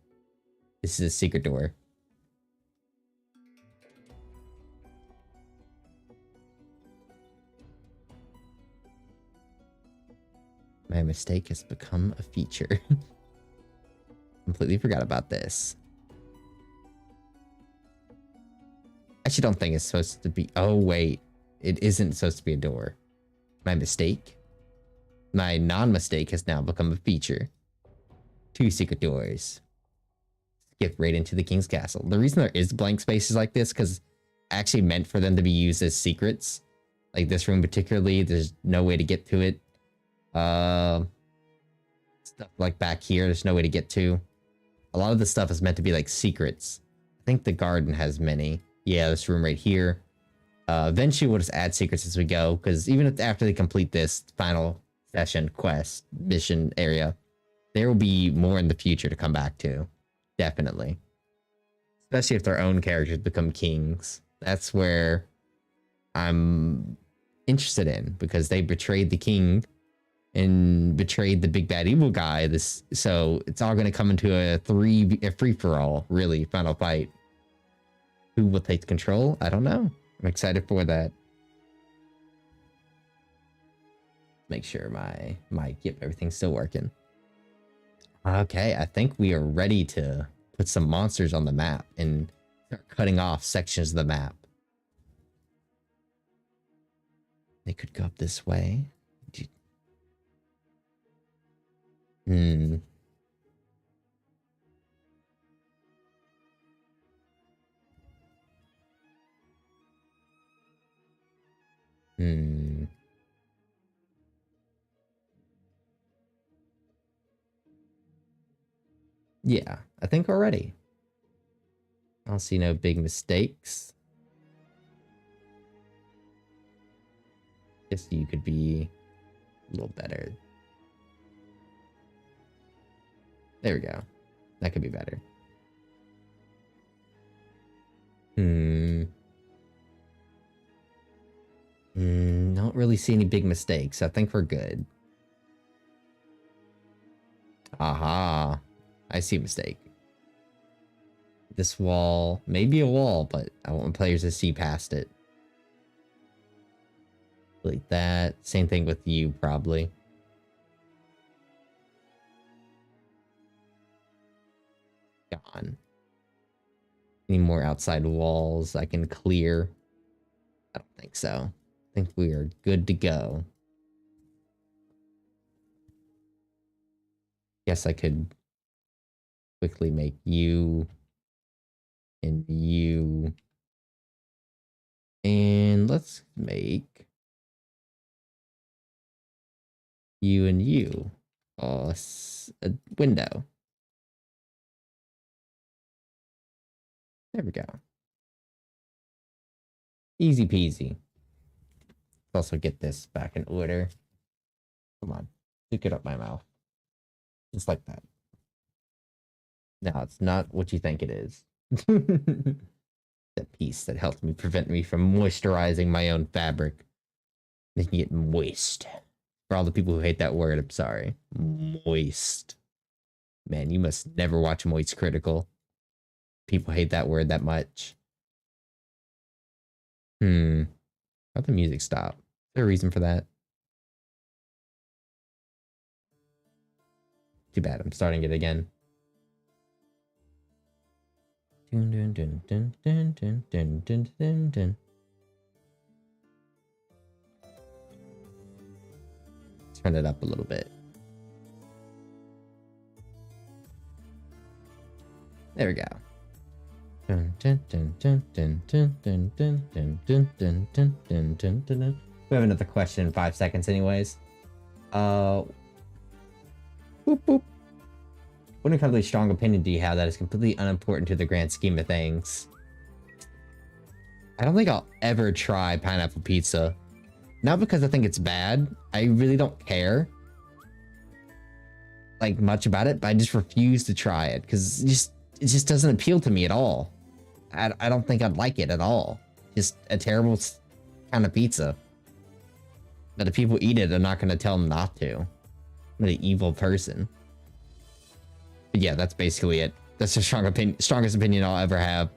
This is a secret door. My mistake has become a feature. Completely forgot about this. Actually don't think it's supposed to be... Oh, wait. It isn't supposed to be a door. My mistake? My non-mistake has now become a feature. 2 secret doors. Skip right into the king's castle. The reason there is blank spaces like this because actually meant for them to be used as secrets. Like this room particularly, there's no way to get to it. Stuff like back here, there's no way to get to. A lot of the stuff is meant to be like secrets. I think the garden has many. Yeah, this room right here. Eventually we'll just add secrets as we go, because even if after they complete this final session, quest, mission area, there will be more in the future to come back to. Definitely. Especially if their own characters become kings. That's where I'm interested in, because they betrayed the king and betrayed the big bad evil guy. So it's all going to come into a free for all, really, final fight. Who will take control? I don't know. I'm excited for that. Make sure my mic, yep, everything's still working. Okay, I think we are ready to put some monsters on the map and start cutting off sections of the map. They could go up this way. Hmm. Hmm. Yeah, I think we're ready. I don't see no big mistakes. Guess you could be a little better. There we go. That could be better. Don't really see any big mistakes. I think we're good. Aha. I see a mistake. This wall may be a wall, but I want players to see past it. Like that. Same thing with you, probably. Gone. Any more outside walls I can clear? I don't think so. I think we are good to go. Guess I could quickly make you and you. And let's make you and you. A window. There we go. Easy peasy. Let's also get this back in order. Come on. Stick it up my mouth. Just like that. No, it's not what you think it is. That piece that helped me prevent me from moisturizing my own fabric. Making it moist. For all the people who hate that word, I'm sorry. Moist. Man, you must never watch Moist Critical. People hate that word that much. How'd the music stop? Is there a reason for that? Too bad, I'm starting it again. Dun, dun, dun, dun, dun, dun, dun, dun, dun, dun. Turn it up a little bit. There we go. Dun, dun, dun, dun, dun, dun, dun, dun, dun, dun, dun, dun, dun, dun, dun. We have another question in 5 seconds anyways. Boop, boop. What incredibly strong opinion do you have that is completely unimportant to the grand scheme of things? I don't think I'll ever try pineapple pizza. Not because I think it's bad. I really don't care like much about it, but I just refuse to try it because it just doesn't appeal to me at all. I don't think I'd like it at all. Just a terrible kind of pizza. But if people eat it, I'm not going to tell them not to. I'm an evil person. But yeah, that's basically it. That's the strongest opinion I'll ever have.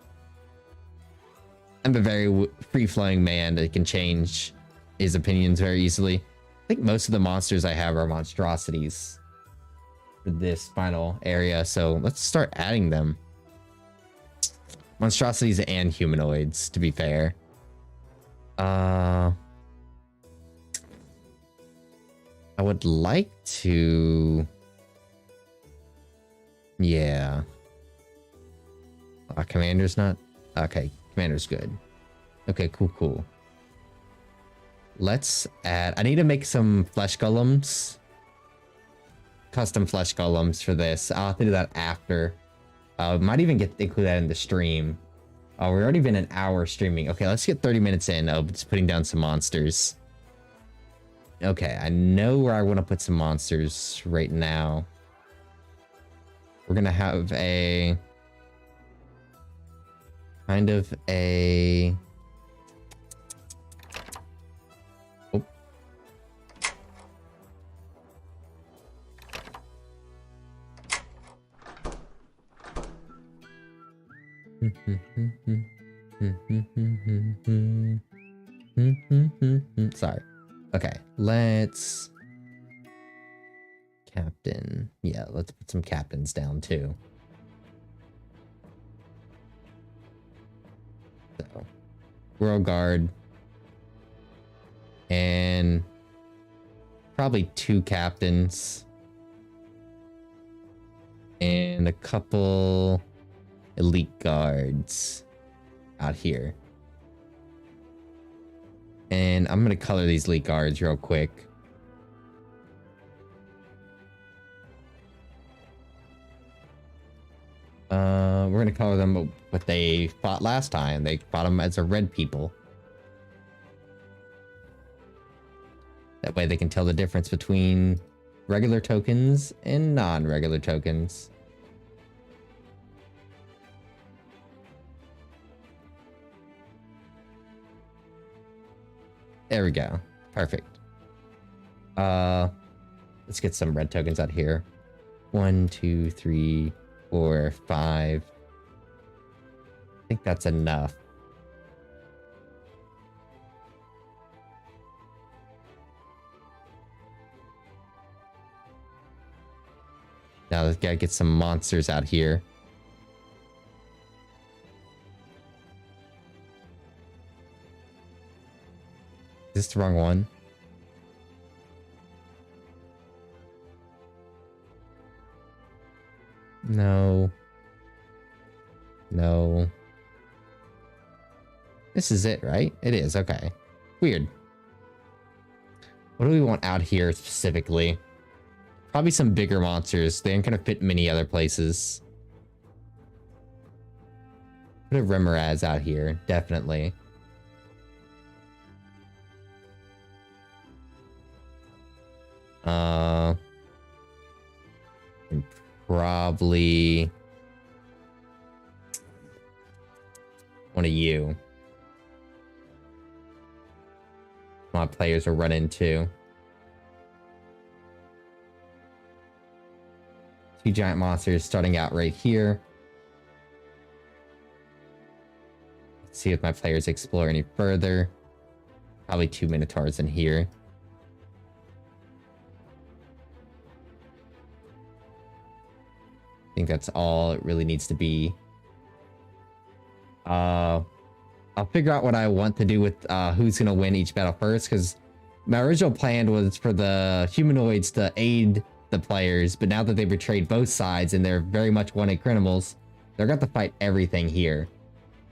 I'm a very free-flowing man that can change his opinions very easily. I think most of the monsters I have are monstrosities for this final area, so let's start adding them. Monstrosities and humanoids, to be fair. I would like to... Yeah. Commander's not... Okay, Commander's good. Okay, cool. Let's add... I need to make some flesh golems. Custom flesh golems for this. I'll have to do that after. Might even include that in the stream. We've already been an hour streaming. Okay, let's get 30 minutes in of just putting down some monsters. Okay, I know where I want to put some monsters right now. We're gonna have a... kind of a... Oh. Sorry. Okay, let's... Captain. Yeah, let's put some captains down too. So, World Guard. And probably 2 captains. And a couple elite guards out here. And I'm going to color these elite guards real quick. We're going to color them what they fought last time. They fought them as a red people. That way they can tell the difference between regular tokens and non-regular tokens. There we go. Perfect. Let's get some red tokens out here. 1, 2, 3, 4, 5. I think that's enough. Now let's gotta get some monsters out here. Is this the wrong one? No. No. This is it, right? It is, okay. Weird. What do we want out here specifically? Probably some bigger monsters. They aren't gonna fit many other places. Put a Remoraz out here, definitely. And probably one of you. My players will run into. 2 giant monsters starting out right here. Let's see if my players explore any further. Probably 2 Minotaurs in here. I think that's all it really needs to be. I'll figure out what I want to do with who's gonna win each battle first, because my original plan was for the humanoids to aid the players, but now that they betrayed both sides and they're very much wanted criminals, they're going to fight everything here.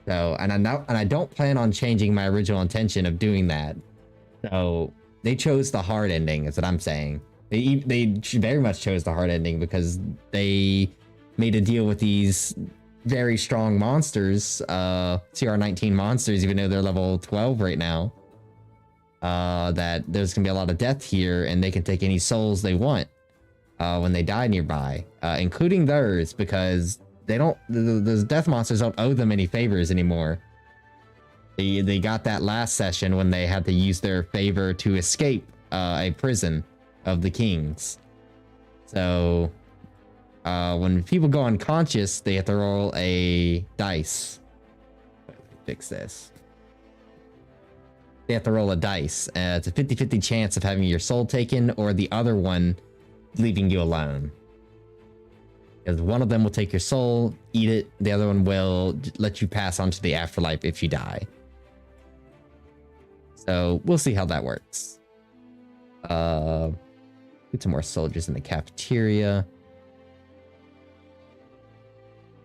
So, and I don't plan on changing my original intention of doing that. So they chose the hard ending, is what I'm saying. They very much chose the hard ending because they made a deal with these very strong monsters, CR19 monsters, even though they're level 12 right now. That there's gonna be a lot of death here, and they can take any souls they want when they die nearby, including theirs, because they don't. Those death monsters don't owe them any favors anymore. They got that last session when they had to use their favor to escape a prison of the kings. So when people go unconscious, they have to roll a dice. Fix this. They have to roll a dice. It's a 50-50 chance of having your soul taken or the other one leaving you alone. Because one of them will take your soul, eat it. The other one will let you pass on to the afterlife if you die. So we'll see how that works. Get some more soldiers in the cafeteria.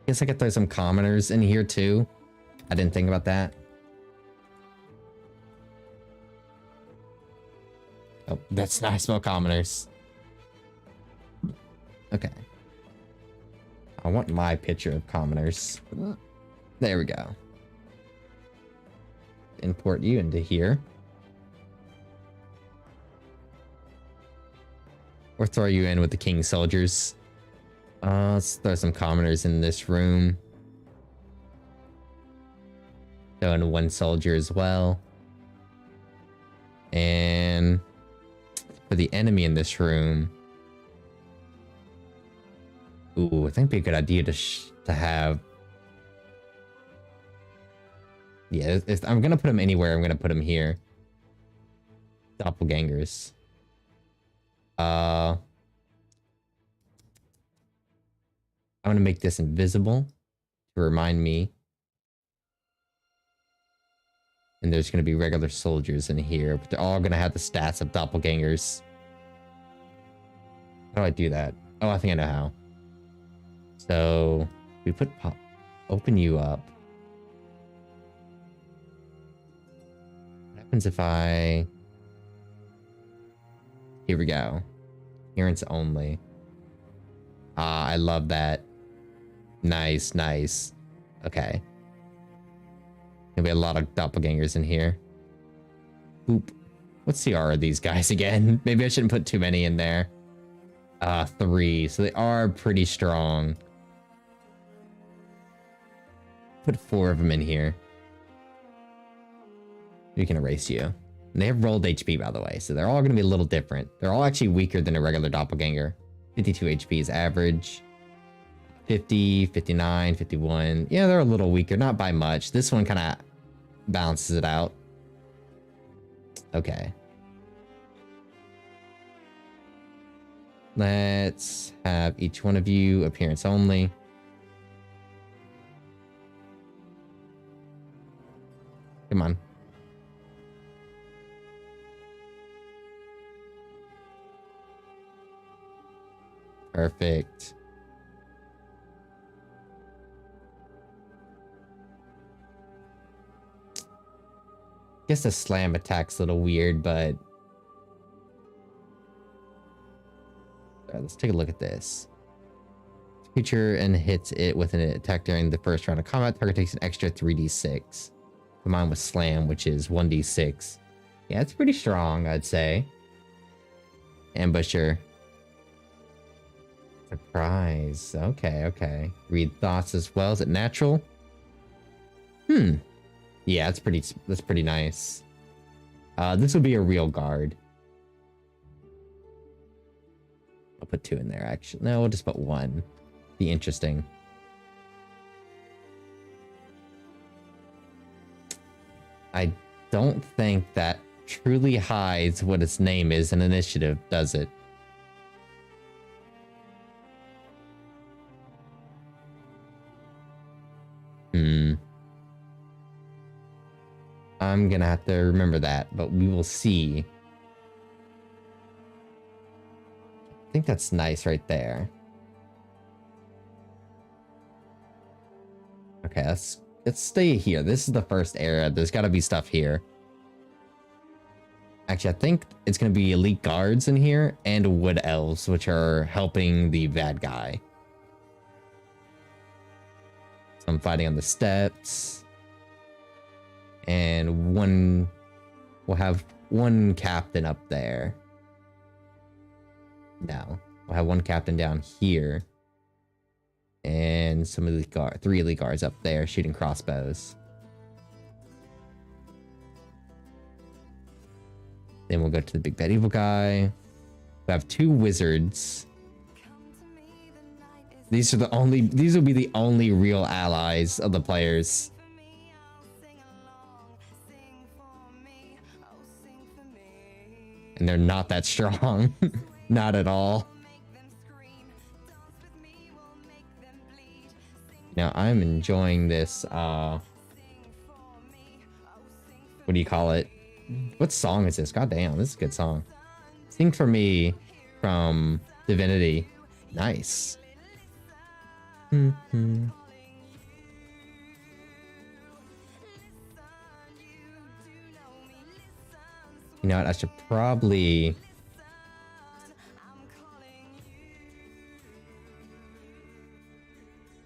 Guess I could throw some commoners in here too. I didn't think about that. Oh, that's nice. Small commoners. Okay. I want my picture of commoners. There we go. Import you into here. Or throw you in with the king soldiers. Let's throw some commoners in this room. Throw in one soldier as well. And for the enemy in this room. Ooh, I think it'd be a good idea to have. Yeah, if I'm gonna put him anywhere, I'm gonna put him here. Doppelgangers. I'm gonna make this invisible to remind me. And there's gonna be regular soldiers in here, but they're all gonna have the stats of doppelgangers. How do I do that? Oh, I think I know how. So we open you up. What happens if I... Here we go. Appearance only. Ah, I love that. Nice, nice. Okay. There'll be a lot of doppelgangers in here. Boop. What CR are these guys again? Maybe I shouldn't put too many in there. 3. So they are pretty strong. Put 4 of them in here. We can erase you. And they have rolled HP, by the way, so they're all going to be a little different. They're all actually weaker than a regular doppelganger. 52 HP is average. 50, 59, 51. Yeah, they're a little weaker, not by much. This one kind of balances it out. Okay. Let's have each one of you appearance only. Come on. Perfect. Guess the slam attack's a little weird, but... Alright, let's take a look at this. Creature and hits it with an attack during the first round of combat. Target takes an extra 3d6. Combined with slam, which is 1d6. Yeah, it's pretty strong, I'd say. Ambusher. Surprise. Okay, okay. Read thoughts as well. Is it natural? Yeah, that's pretty nice. This would be a real guard. I'll put 2 in there, actually. No, we'll just put 1. Be interesting. I don't think that truly hides what its name is in initiative, does it? I'm gonna have to remember that, but we will see. I think that's nice right there. Okay, let's stay here. This is the first area. There's got to be stuff here. Actually, I think it's going to be elite guards in here and wood elves, which are helping the bad guy. So I'm fighting on the steps. And we'll have one captain up there. No, we'll have one captain down here. And some elite guard, 3 elite guards up there shooting crossbows. Then we'll go to the big bad evil guy. We have 2 wizards. These will be the only real allies of the players. And they're not that strong. Not at all. Now I'm enjoying this, what do you call it? What song is this? God damn, this is a good song. Sing for Me from Divinity. Nice. You know what? I should probably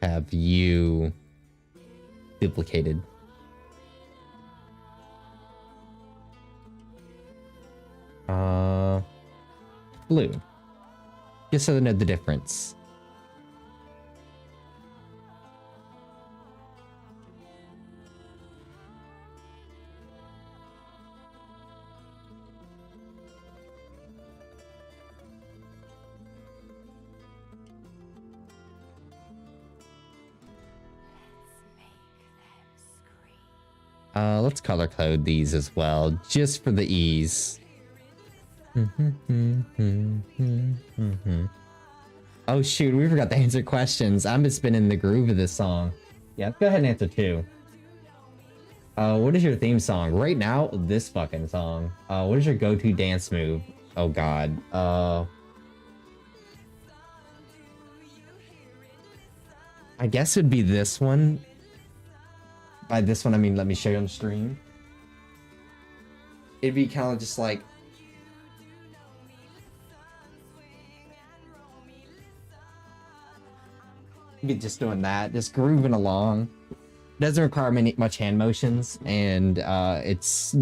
have you duplicated. Blue. Just so they know the difference. Let's color code these as well, just for the ease. Oh shoot, we forgot to answer questions. I'm just been in the groove of this song. Yeah, go ahead and answer 2. What is your theme song? Right now, this fucking song. What is your go-to dance move? Oh god. I guess it'd be this one. By this one, I mean, let me show you on the stream. It'd be kind of just like... Be just doing that, just grooving along. Doesn't require much hand motions, and it's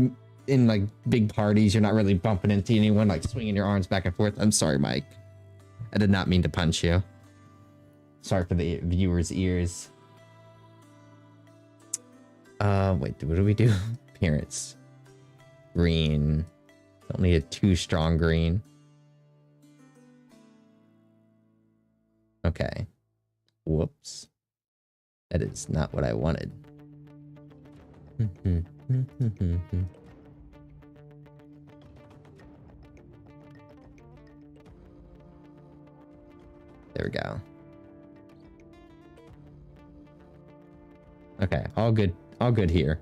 in like big parties. You're not really bumping into anyone, like swinging your arms back and forth. I'm sorry, Mike. I did not mean to punch you. Sorry for the viewers' ears. Wait, what do we do? Appearance. Green. Don't need a too strong green. Okay. Whoops. That is not what I wanted. There we go. Okay, all good. All good here.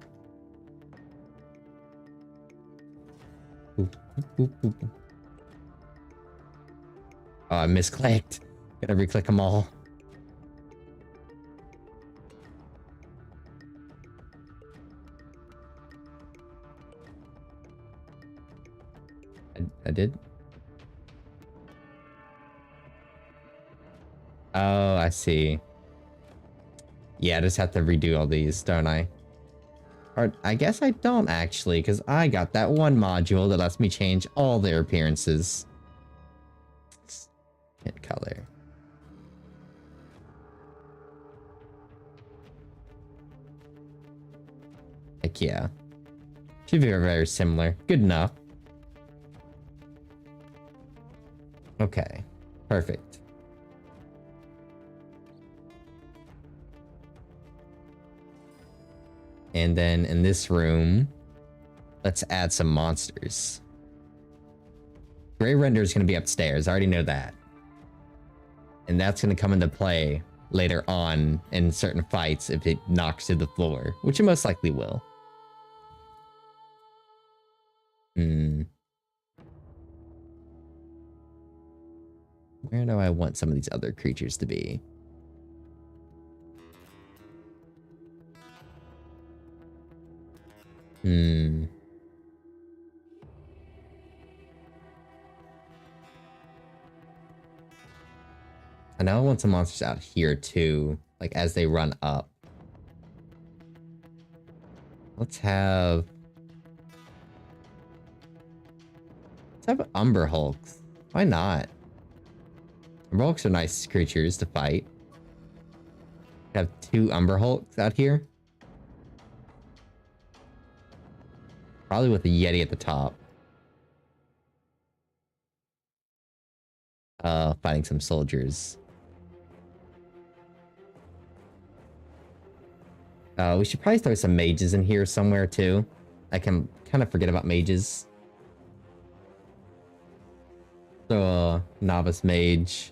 Oh, I misclicked. Gotta reclick them all. I did? Oh, I see. Yeah, I just have to redo all these, don't I? Or I guess I don't actually, because I got that one module that lets me change all their appearances. Hit color. Heck yeah. Should be very similar. Good enough. Okay. Perfect. And then in this room, let's add some monsters. Gray Render is going to be upstairs. I already know that. And that's going to come into play later on in certain fights if it knocks to the floor, which it most likely will. Hmm. Where do I want some of these other creatures to be? Hmm. I know I want some monsters out here too, like as they run up. Let's have Umber Hulks. Why not? Umber Hulks are nice creatures to fight. Have 2 Umber Hulks out here. Probably with a Yeti at the top. Fighting some soldiers. We should probably throw some mages in here somewhere too. I can kind of forget about mages. So, novice mage.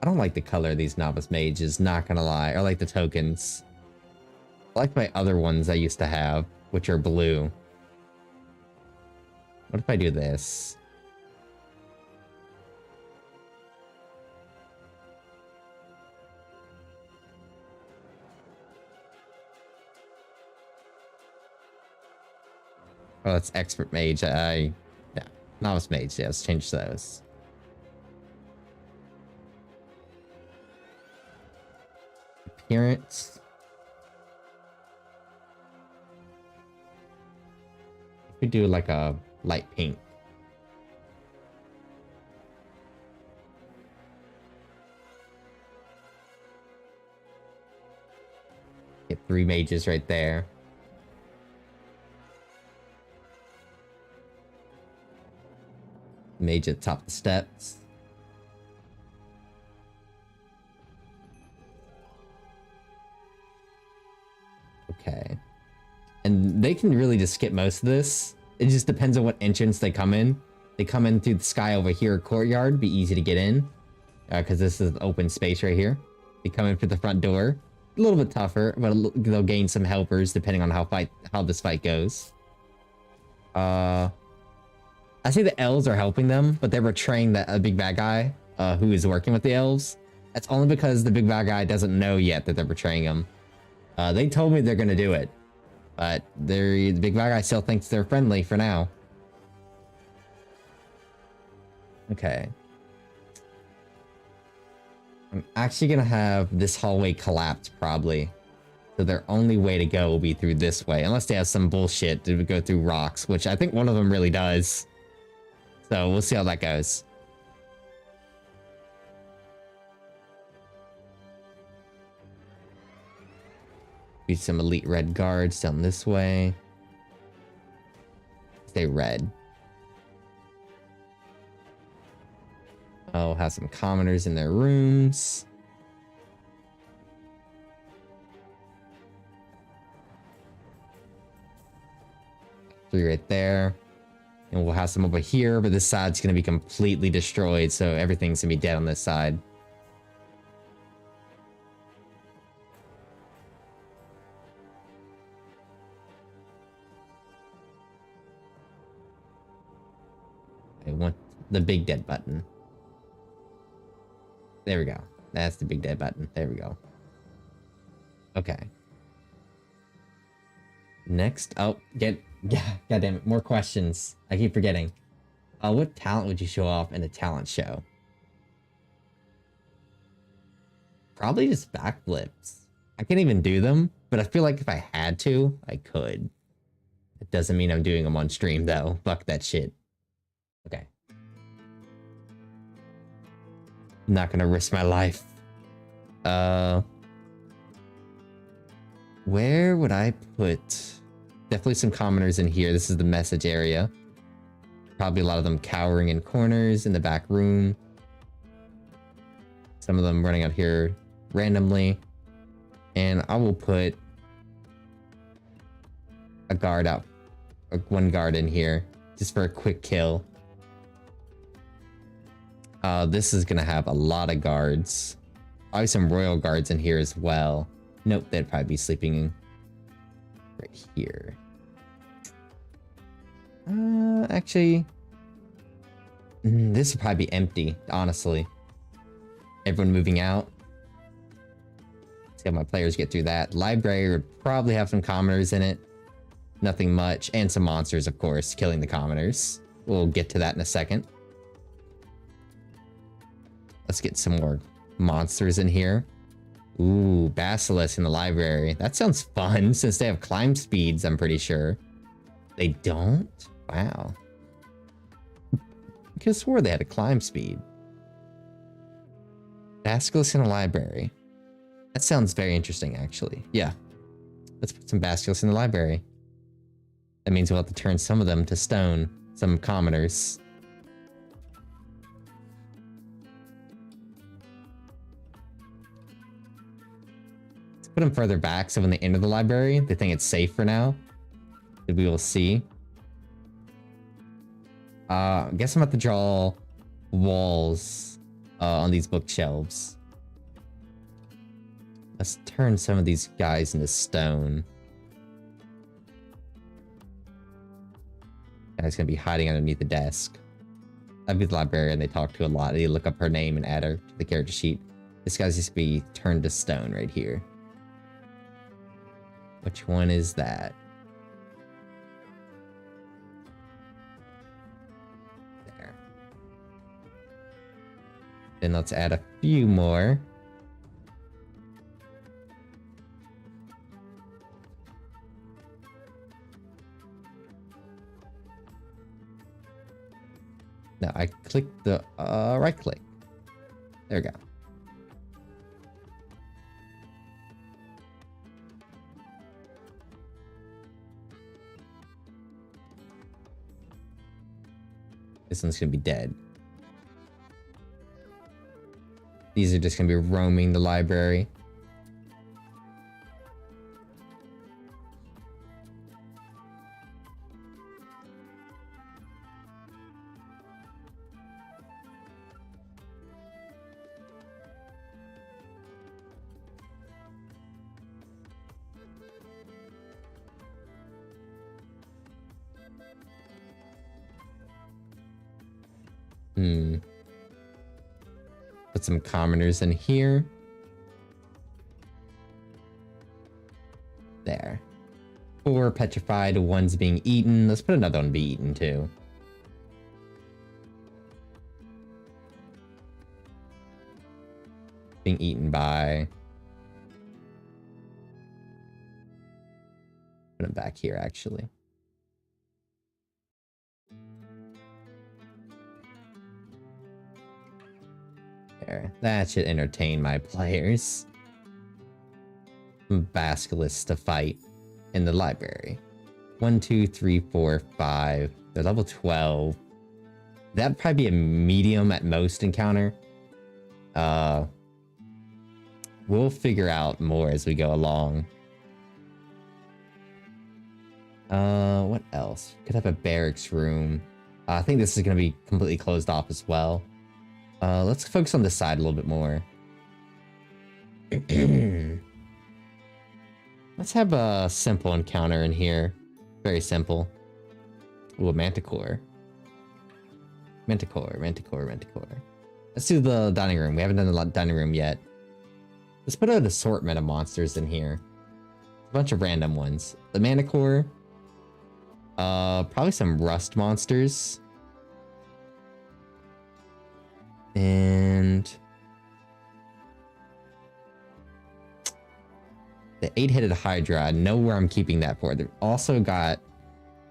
I don't like the color of these novice mages, not gonna lie. I like the tokens. I like my other ones I used to have, which are blue. What if I do this? Oh, that's expert mage. Yeah, novice mage. Yeah, let's change those. Appearance. We do like a light pink. Get 3 mages right there. Mage at the top of the steps. Okay. And they can really just skip most of this. It just depends on what entrance they come in. They come in through the sky over here, courtyard, be easy to get in. Because this is open space right here. They come in through the front door. A little bit tougher, but they'll gain some helpers depending on how this fight goes. I say the elves are helping them, but they're betraying a big bad guy who is working with the elves. That's only because the big bad guy doesn't know yet that they're betraying him. They told me they're gonna do it, but the big bad guy still thinks they're friendly for now. Okay. I'm actually gonna have this hallway collapse probably. So their only way to go will be through this way, unless they have some bullshit to go through rocks, which I think one of them really does. So we'll see how that goes. Be some elite red guards down this way. Stay red. I'll have some commoners in their rooms. Three right there. And we'll have some over here, but this side's going to be completely destroyed, so everything's going to be dead on this side. I want the big dead button. There we go. That's the big dead button. There we go. Okay. Next up, God damn it, more questions. I keep forgetting. What talent would you show off in a talent show? Probably just backflips. I can't even do them, but I feel like if I had to, I could. It doesn't mean I'm doing them on stream though. Fuck that shit. Okay. I'm not gonna risk my life. Where would I put... Definitely some commoners in here. This is the message area. Probably a lot of them cowering in corners in the back room. Some of them running out here randomly. And I will put a guard out. One guard in here. Just for a quick kill. This is gonna have a lot of guards. Probably some royal guards in here as well. Nope, they'd probably be sleeping right here. Actually, this would probably be empty, honestly. Everyone moving out. See how my players get through that. Library would probably have some commoners in it. Nothing much. And some monsters, of course, killing the commoners. We'll get to that in a second. Let's get some more monsters in here. Ooh, Basilisk in the library. That sounds fun, since they have climb speeds, I'm pretty sure. They don't? Wow. I could have swore they had a climb speed. Basilisk in a library. That sounds very interesting, actually. Yeah. Let's put some Basilisk in the library. That means we'll have to turn some of them to stone. Some commoners. Let's put them further back so when they enter the library, they think it's safe for now. That we will see. I guess I'm about to draw walls on these bookshelves. Let's turn some of these guys into stone. Guy's gonna be hiding underneath the desk. That'd be the librarian they talk to a lot. They look up her name and add her to the character sheet. This guy's just gonna be turned to stone right here. Which one is that? There. Then let's add a few more. No, I clicked the right click. There we go. This one's gonna be dead. These are just gonna be roaming the library. Put some commoners in here. There. 4 petrified, 1's being eaten. Let's put another one to be eaten too. Being eaten by... Put him back here, actually. There. That should entertain my players. Basilisks to fight in the library. 1, 2, 3, 4, 5. They're level 12. That'd probably be a medium at most encounter. We'll figure out more as we go along. What else? Could have a barracks room. I think this is going to be completely closed off as well. Let's focus on this side a little bit more. Let's have a simple encounter in here. Very simple. Ooh, a manticore. Manticore. Let's do the dining room. We haven't done the dining room yet. Let's put an assortment of monsters in here. A bunch of random ones. The manticore. Probably some rust monsters. And the 8-headed Hydra. I know where I'm keeping that for. They've also got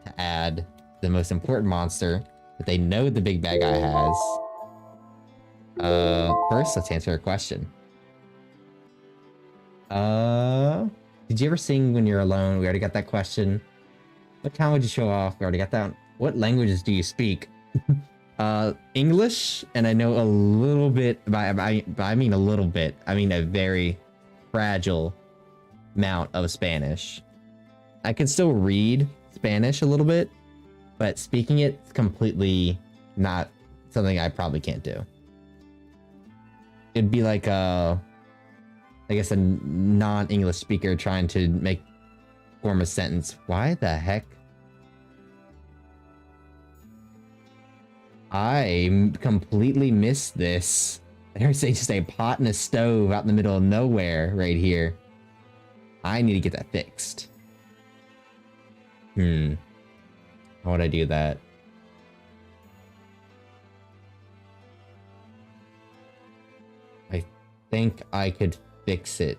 to add the most important monster that they know the big bad guy has. First, let's answer a question. Did you ever sing when you're alone? We already got that question. What town would you show off? We already got that. What languages do you speak? English, and I know a little bit, by I mean a little bit, I mean a very fragile amount of Spanish. I can still read Spanish a little bit, but speaking it's completely not something I probably can't do. It'd be like I guess a non-English speaker trying to make form a sentence. Why the heck? I completely missed this. There's just a pot and a stove out in the middle of nowhere right here. I need to get that fixed. How would I do that? I think I could fix it.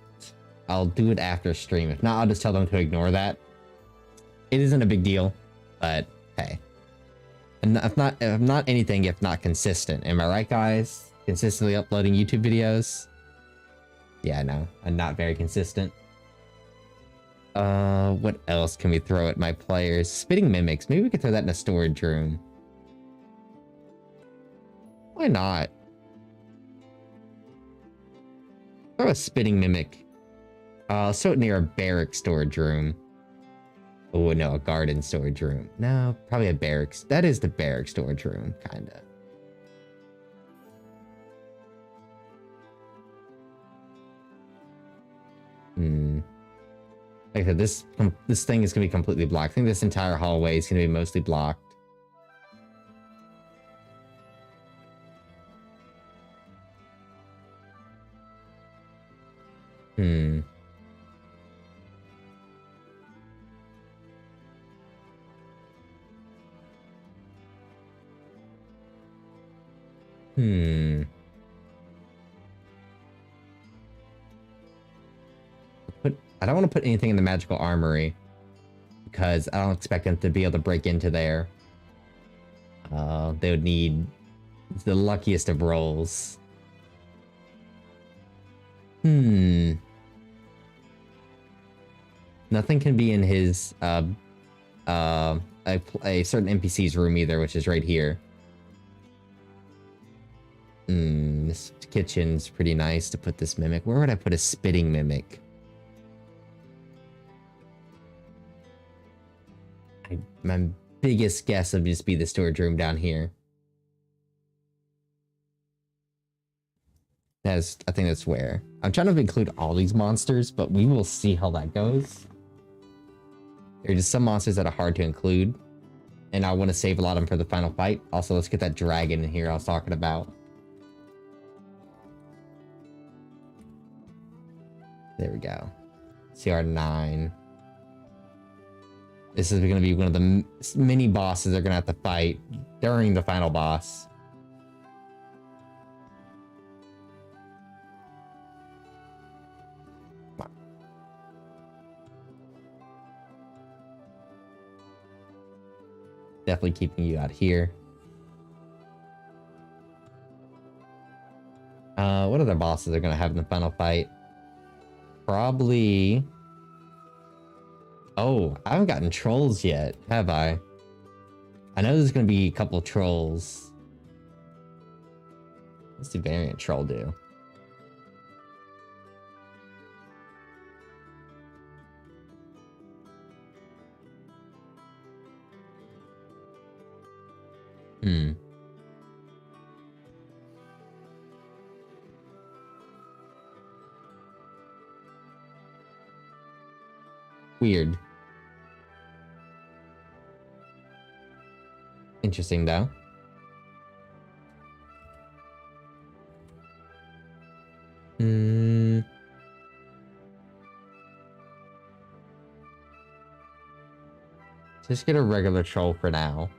I'll do it after stream. If not, I'll just tell them to ignore that. It isn't a big deal, but hey. And if not anything, if not consistent. Am I right, guys? Consistently uploading YouTube videos? Yeah, no. I'm not very consistent. What else can we throw at my players? Spitting mimics. Maybe we could throw that in a storage room. Why not? Throw a spitting mimic. So near a barrack storage room. Oh no, a garden storage room. No, probably a barracks. That is the barrack storage room, kinda. Like I said, this thing is gonna be completely blocked. I think this entire hallway is gonna be mostly blocked. I don't want to put anything in the magical armory because I don't expect them to be able to break into there. They would need the luckiest of rolls. Nothing can be in his a certain NPC's room either, which is right here. This kitchen's pretty nice to put this mimic. Where would I put a spitting mimic? My biggest guess would just be the storage room down here. I think that's where. I'm trying to include all these monsters, but we will see how that goes. There are just some monsters that are hard to include, and I want to save a lot of them for the final fight. Also, let's get that dragon in here I was talking about. There we go. CR9. This is going to be one of the mini bosses they're going to have to fight during the final boss. Come on. Definitely keeping you out here. What other bosses are going to have in the final fight? Probably... Oh, I haven't gotten trolls yet, have I? I know there's going to be a couple of trolls. What's the variant troll do? Weird. Interesting, though. Just get a regular troll for now.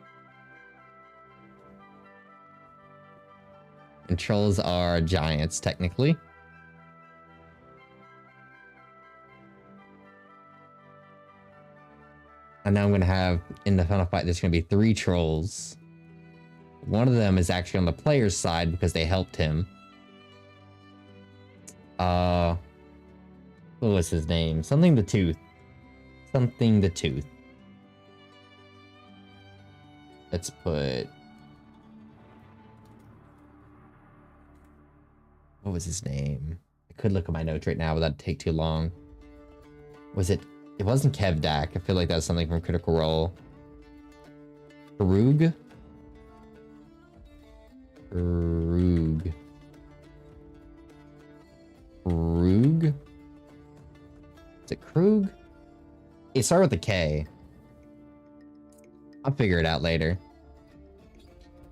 And trolls are giants, technically. And now I'm going to have, in the final fight, there's going to be 3 trolls. One of them is actually on the player's side because they helped him. What was his name? Something the Tooth. Something the Tooth. Let's put... What was his name? I could look at my notes right now, but that'd take too long. Was it... It wasn't Kevdak. I feel like that was something from Critical Role. Krug? Krug. Krug? Is it Krug? start with a K. I'll figure it out later.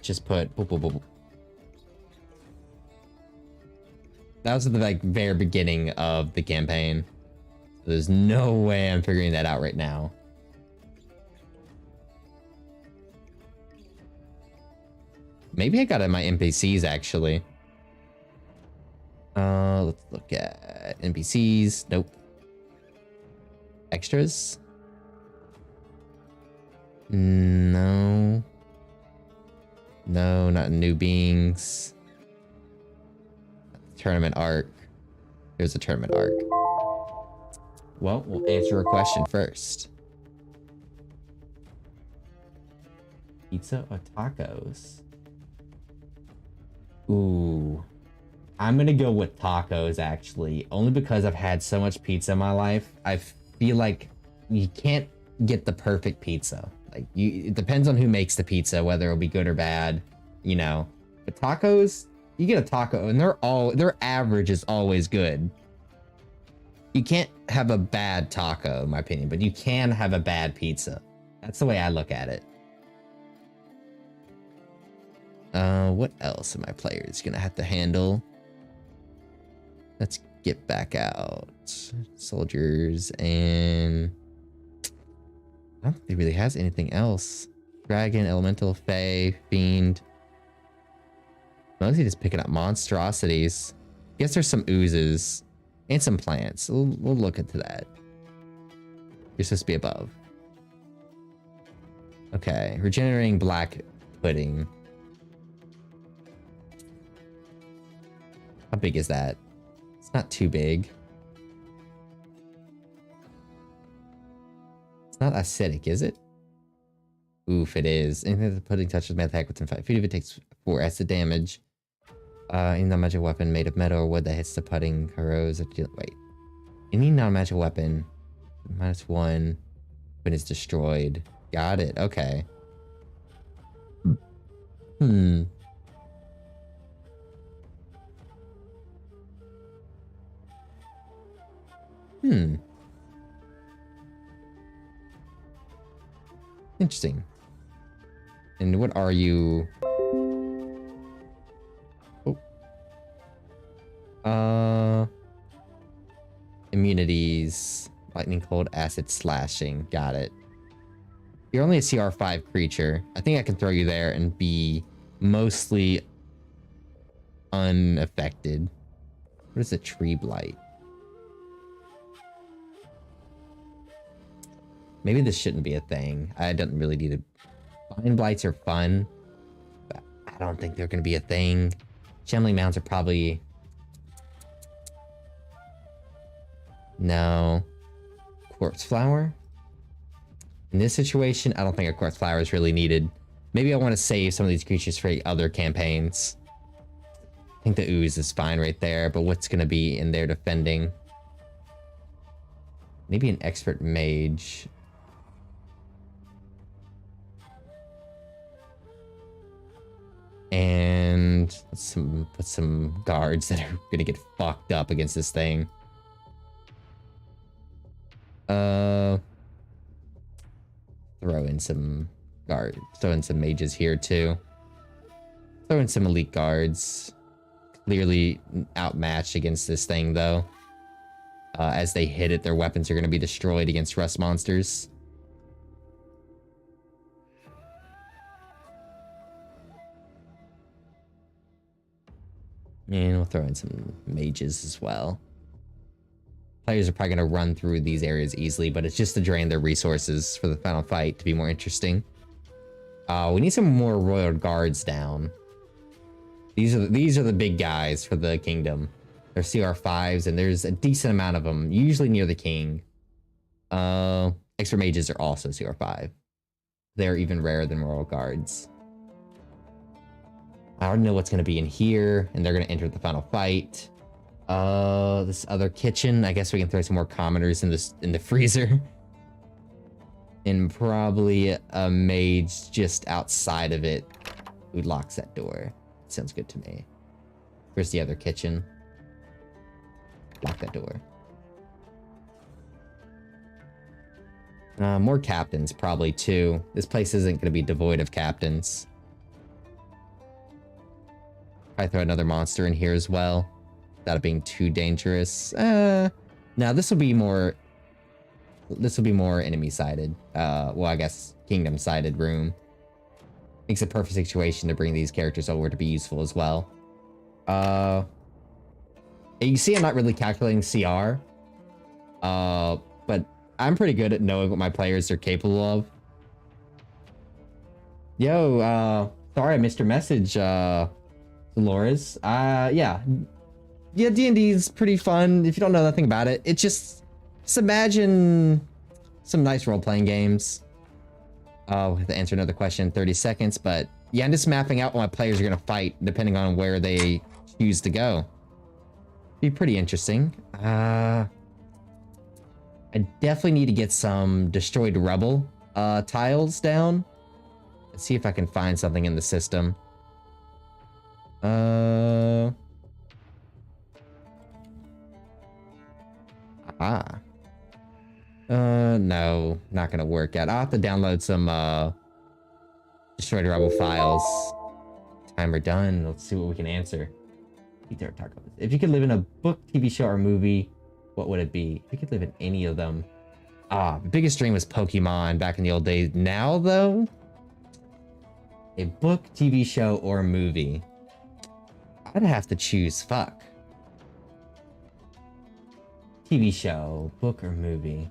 Just put boop, boop, boop, boop. That was at the like very beginning of the campaign. So there's no way I'm figuring that out right now. Maybe I got it in my NPCs actually. Let's look at NPCs. Nope. Extras? No. No, not new beings. Tournament arc. Here's a tournament arc. Well, we'll answer a question first. Pizza or tacos? Ooh. I'm gonna go with tacos actually, only because I've had so much pizza in my life. I feel like you can't get the perfect pizza. Like it depends on who makes the pizza, whether it'll be good or bad, you know. But tacos, you get a taco and their average is always good. You can't have a bad taco, in my opinion, but you can have a bad pizza. That's the way I look at it. What else are my players gonna have to handle? Let's get back out. Soldiers and... I don't think he really has anything else. Dragon, Elemental, Fae, Fiend. Mostly just picking up monstrosities. Guess there's some oozes. And some plants. We'll look into that. You're supposed to be above. Okay, regenerating black pudding. How big is that? It's not too big. It's not acidic, is it? Oof, it is. Anything that the pudding touches may attack within 5 feet of it takes 4 acid damage. Any non-magic weapon made of metal or wood that hits the pudding corrodes. Wait. Any non-magic weapon -1 when it's destroyed. Got it. Okay. Hmm. Interesting. And what are you? Oh. Immunities. Lightning, cold, acid, slashing. Got it. You're only a CR5 creature. I think I can throw you there and be mostly unaffected. What is a tree blight? Maybe this shouldn't be a thing. I don't really need it. Vine blights are fun, but I don't think they're going to be a thing. Shambling mounds are probably... No. Corpse flower? In this situation, I don't think a corpse flower is really needed. Maybe I want to save some of these creatures for other campaigns. I think the ooze is fine right there, but what's going to be in there defending? Maybe an expert mage. And put some guards that are gonna get fucked up against this thing. Throw in some guards. Throw in some mages here too. Throw in some elite guards. Clearly outmatched against this thing though. As they hit it, their weapons are gonna be destroyed against rust monsters. And we'll throw in some mages as well. Players are probably going to run through these areas easily, but it's just to drain their resources for the final fight to be more interesting. We need some more royal guards down. These are the big guys for the kingdom. They're CR5s, and there's a decent amount of them, usually near the king. Expert mages are also CR5. They're even rarer than royal guards. I already know what's going to be in here, and they're going to enter the final fight. This other kitchen. I guess we can throw some more commoners in the freezer. And probably a mage just outside of it who locks that door. Sounds good to me. Where's the other kitchen? Lock that door. More captains, probably, too. This place isn't going to be devoid of captains. Probably throw another monster in here as well. Without it being too dangerous. Now, this will be more... This will be more enemy-sided. Well, I guess kingdom-sided room. Makes a perfect situation to bring these characters over to be useful as well. You see I'm not really calculating CR. But I'm pretty good at knowing what my players are capable of. Yo, sorry I missed your message, Dolores. Yeah, D&D's pretty fun if you don't know nothing about it. It's just imagine some nice role-playing games. We have to answer another question in 30 seconds, but yeah, I'm just mapping out what my players are gonna fight depending on where they choose to go. Be pretty interesting. I definitely need to get some destroyed rebel tiles down. Let's see if I can find something in the system. No, not gonna work out. I'll have to download some destroyed rebel files. Timer done. Let's see what we can answer. If you could live in a book, TV show, or movie, what would it be? If you could live in any of them. The biggest dream was Pokemon back in the old days. Now, though, a book, TV show, or movie. I'd have to choose, fuck. TV show, book, or movie.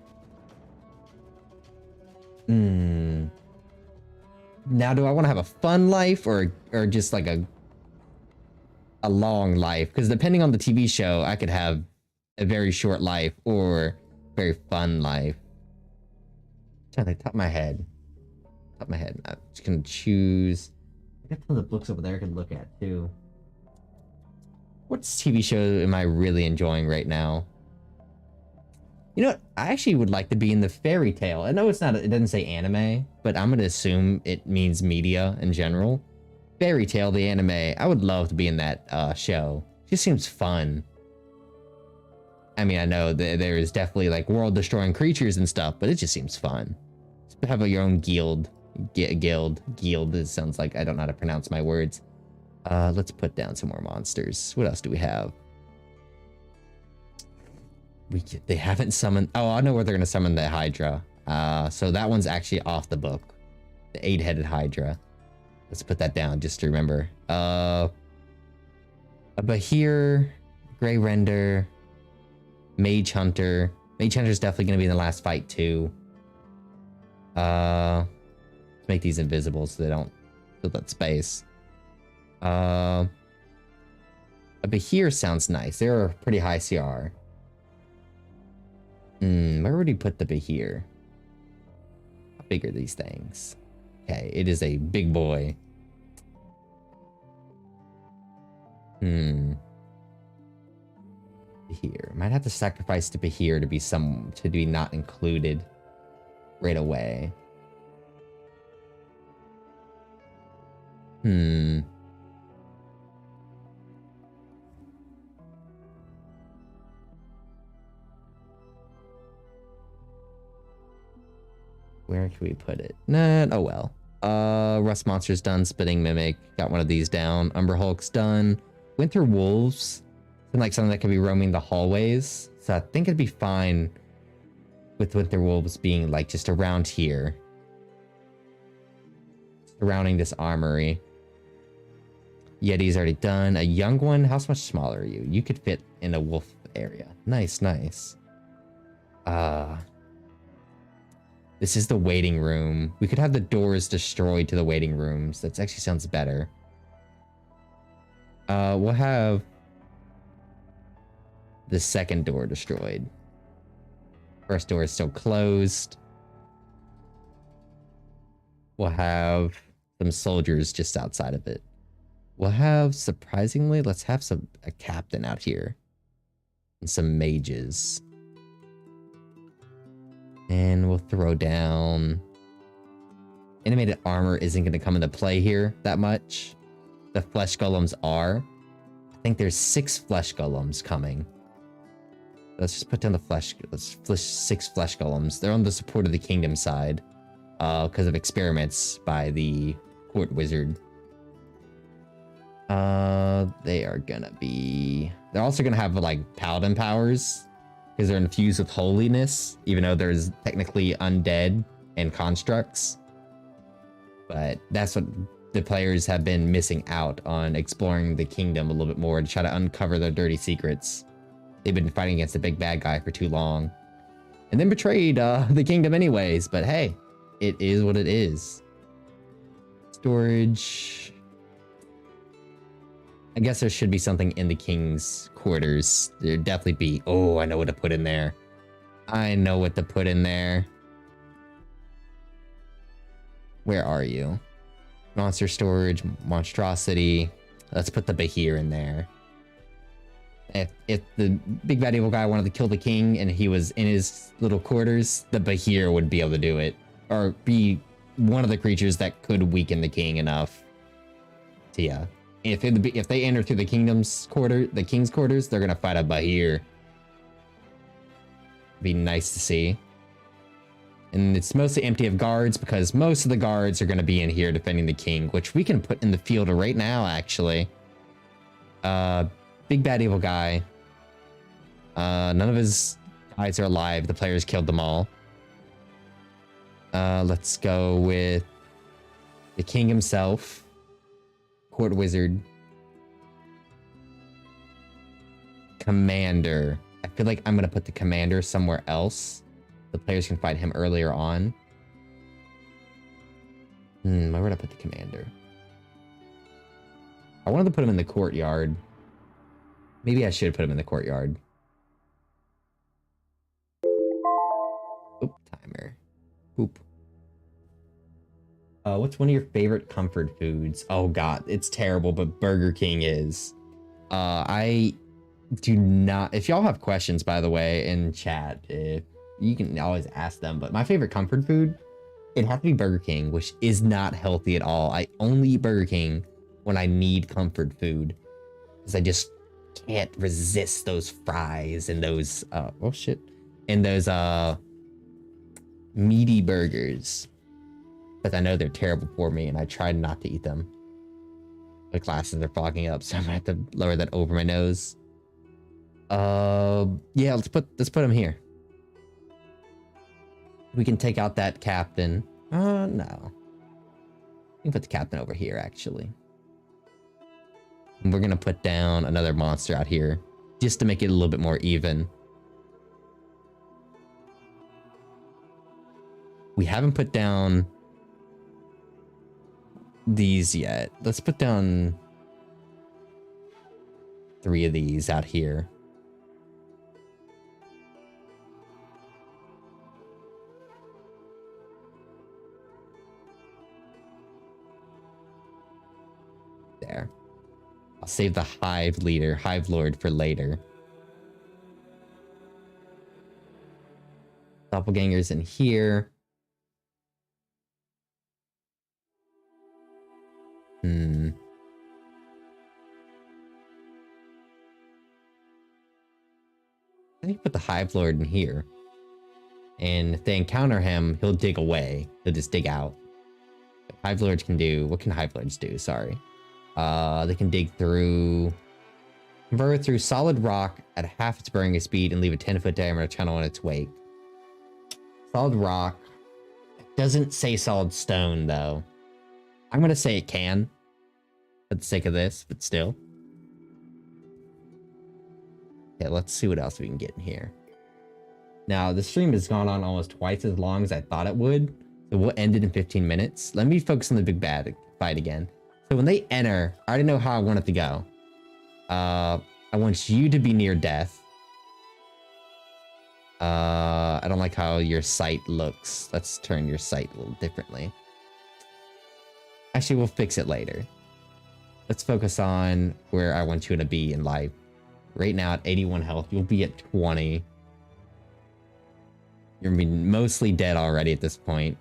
Now, do I want to have a fun life or just like a long life? Because depending on the TV show, I could have a very short life or very fun life. I'm trying to think, top of my head. I'm just gonna choose. I got tons of books over there I can look at too. What TV show am I really enjoying right now? You know what? I actually would like to be in the Fairy Tail. I know it's not, it doesn't say anime, but I'm gonna assume it means media in general. Fairy Tail, the anime. I would love to be in that show. It just seems fun. I mean, I know that there is definitely like world-destroying creatures and stuff, but it just seems fun. Just have your own guild. Guild. It sounds like I don't know how to pronounce my words. Let's put down some more monsters. What else do we have? They haven't summoned... Oh, I know where they're going to summon the Hydra. So that one's actually off the book. The 8-headed Hydra. Let's put that down just to remember. A Bahir, Grey Render, Mage Hunter. Mage Hunter's definitely going to be in the last fight too. Let's make these invisible so they don't fill that space. A Bahir sounds nice. They're a pretty high CR. Where would he put the Bahir? How big are these things? Okay, it is a big boy. Bahir. Might have to sacrifice to Bahir to be not included right away. Where can we put it? Nah, oh well. Rust Monster's done. Spitting Mimic. Got one of these down. Umber Hulk's done. Winter Wolves. Like something that could be roaming the hallways. So I think it'd be fine with Winter Wolves being like just around here. Surrounding this armory. Yeti's already done. A young one. How much smaller are you? You could fit in a wolf area. Nice, nice. This is the waiting room. We could have the doors destroyed to the waiting rooms. That actually sounds better. We'll have the second door destroyed. First door is still closed. We'll have some soldiers just outside of it. We'll have, surprisingly, let's have a captain out here. And some mages. And we'll throw down... Animated armor isn't going to come into play here that much. The flesh golems are. I think there's 6 flesh golems coming. Let's just put down the flesh. Let's flesh 6 flesh golems. They're on the support of the kingdom side, because of experiments by the court wizard. They are gonna be. They're also gonna have like paladin powers because they're infused with holiness, even though there's technically undead and constructs. But that's what the players have been missing out on, exploring the kingdom a little bit more to try to uncover their dirty secrets. They've been fighting against the big bad guy for too long. And then betrayed the kingdom anyways, but hey, it is what it is. Storage. I guess there should be something in the king's quarters. There'd definitely be. Oh, I know what to put in there. I know what to put in there. Where are you? Monster storage, monstrosity. Let's put the Bahir in there. If the big bad evil guy wanted to kill the king and he was in his little quarters, the Bahir would be able to do it. Or be one of the creatures that could weaken the king enough. So yeah. If they enter through the king's quarters, they're gonna fight a Bahir. Be nice to see. And it's mostly empty of guards because most of the guards are gonna be in here defending the king, which we can put in the field right now, actually. Big bad evil guy. None of his guys are alive. The players killed them all. Let's go with the king himself. Court wizard. Commander. I feel like I'm going to put the commander somewhere else. The players can fight him earlier on. Where would I put the commander? I wanted to put him in the courtyard. Maybe I should put him in the courtyard. Oop, timer. Oop. What's one of your favorite comfort foods? Oh god, it's terrible, but Burger King is. I do not. If y'all have questions, by the way, in chat, if you can always ask them. But my favorite comfort food, it'd have to be Burger King, which is not healthy at all. I only eat Burger King when I need comfort food, because I just can't resist those fries and those oh shit, and those meaty burgers. But I know they're terrible for me, and I try not to eat them. My glasses are fogging up, so I'm gonna have to lower that over my nose. Yeah, let's put him here. We can take out that captain. No. We can put the captain over here, actually. And we're gonna put down another monster out here, just to make it a little bit more even. We haven't put down these yet. Let's put down 3 of these out here. There. I'll save the Hive Lord for later. Doppelgangers in here. I think put the Hive Lord in here. And if they encounter him, he'll dig away. He'll just dig out. Hive Lords can do... What can Hive Lords do? Sorry. They can dig through... Burrow through solid rock at half its burrowing speed and leave a 10-foot diameter channel in its wake. Solid rock. It doesn't say solid stone, though. I'm going to say it can. For the sake of this, but still. Okay, let's see what else we can get in here. Now, the stream has gone on almost twice as long as I thought it would. So we'll end it in 15 minutes. Let me focus on the big bad fight again. So when they enter, I already know how I want it to go. I want you to be near death. I don't like how your sight looks. Let's turn your sight a little differently. Actually, we'll fix it later. Let's focus on where I want you to be in life. Right now at 81 health, you'll be at 20. You're gonna be mostly dead already at this point.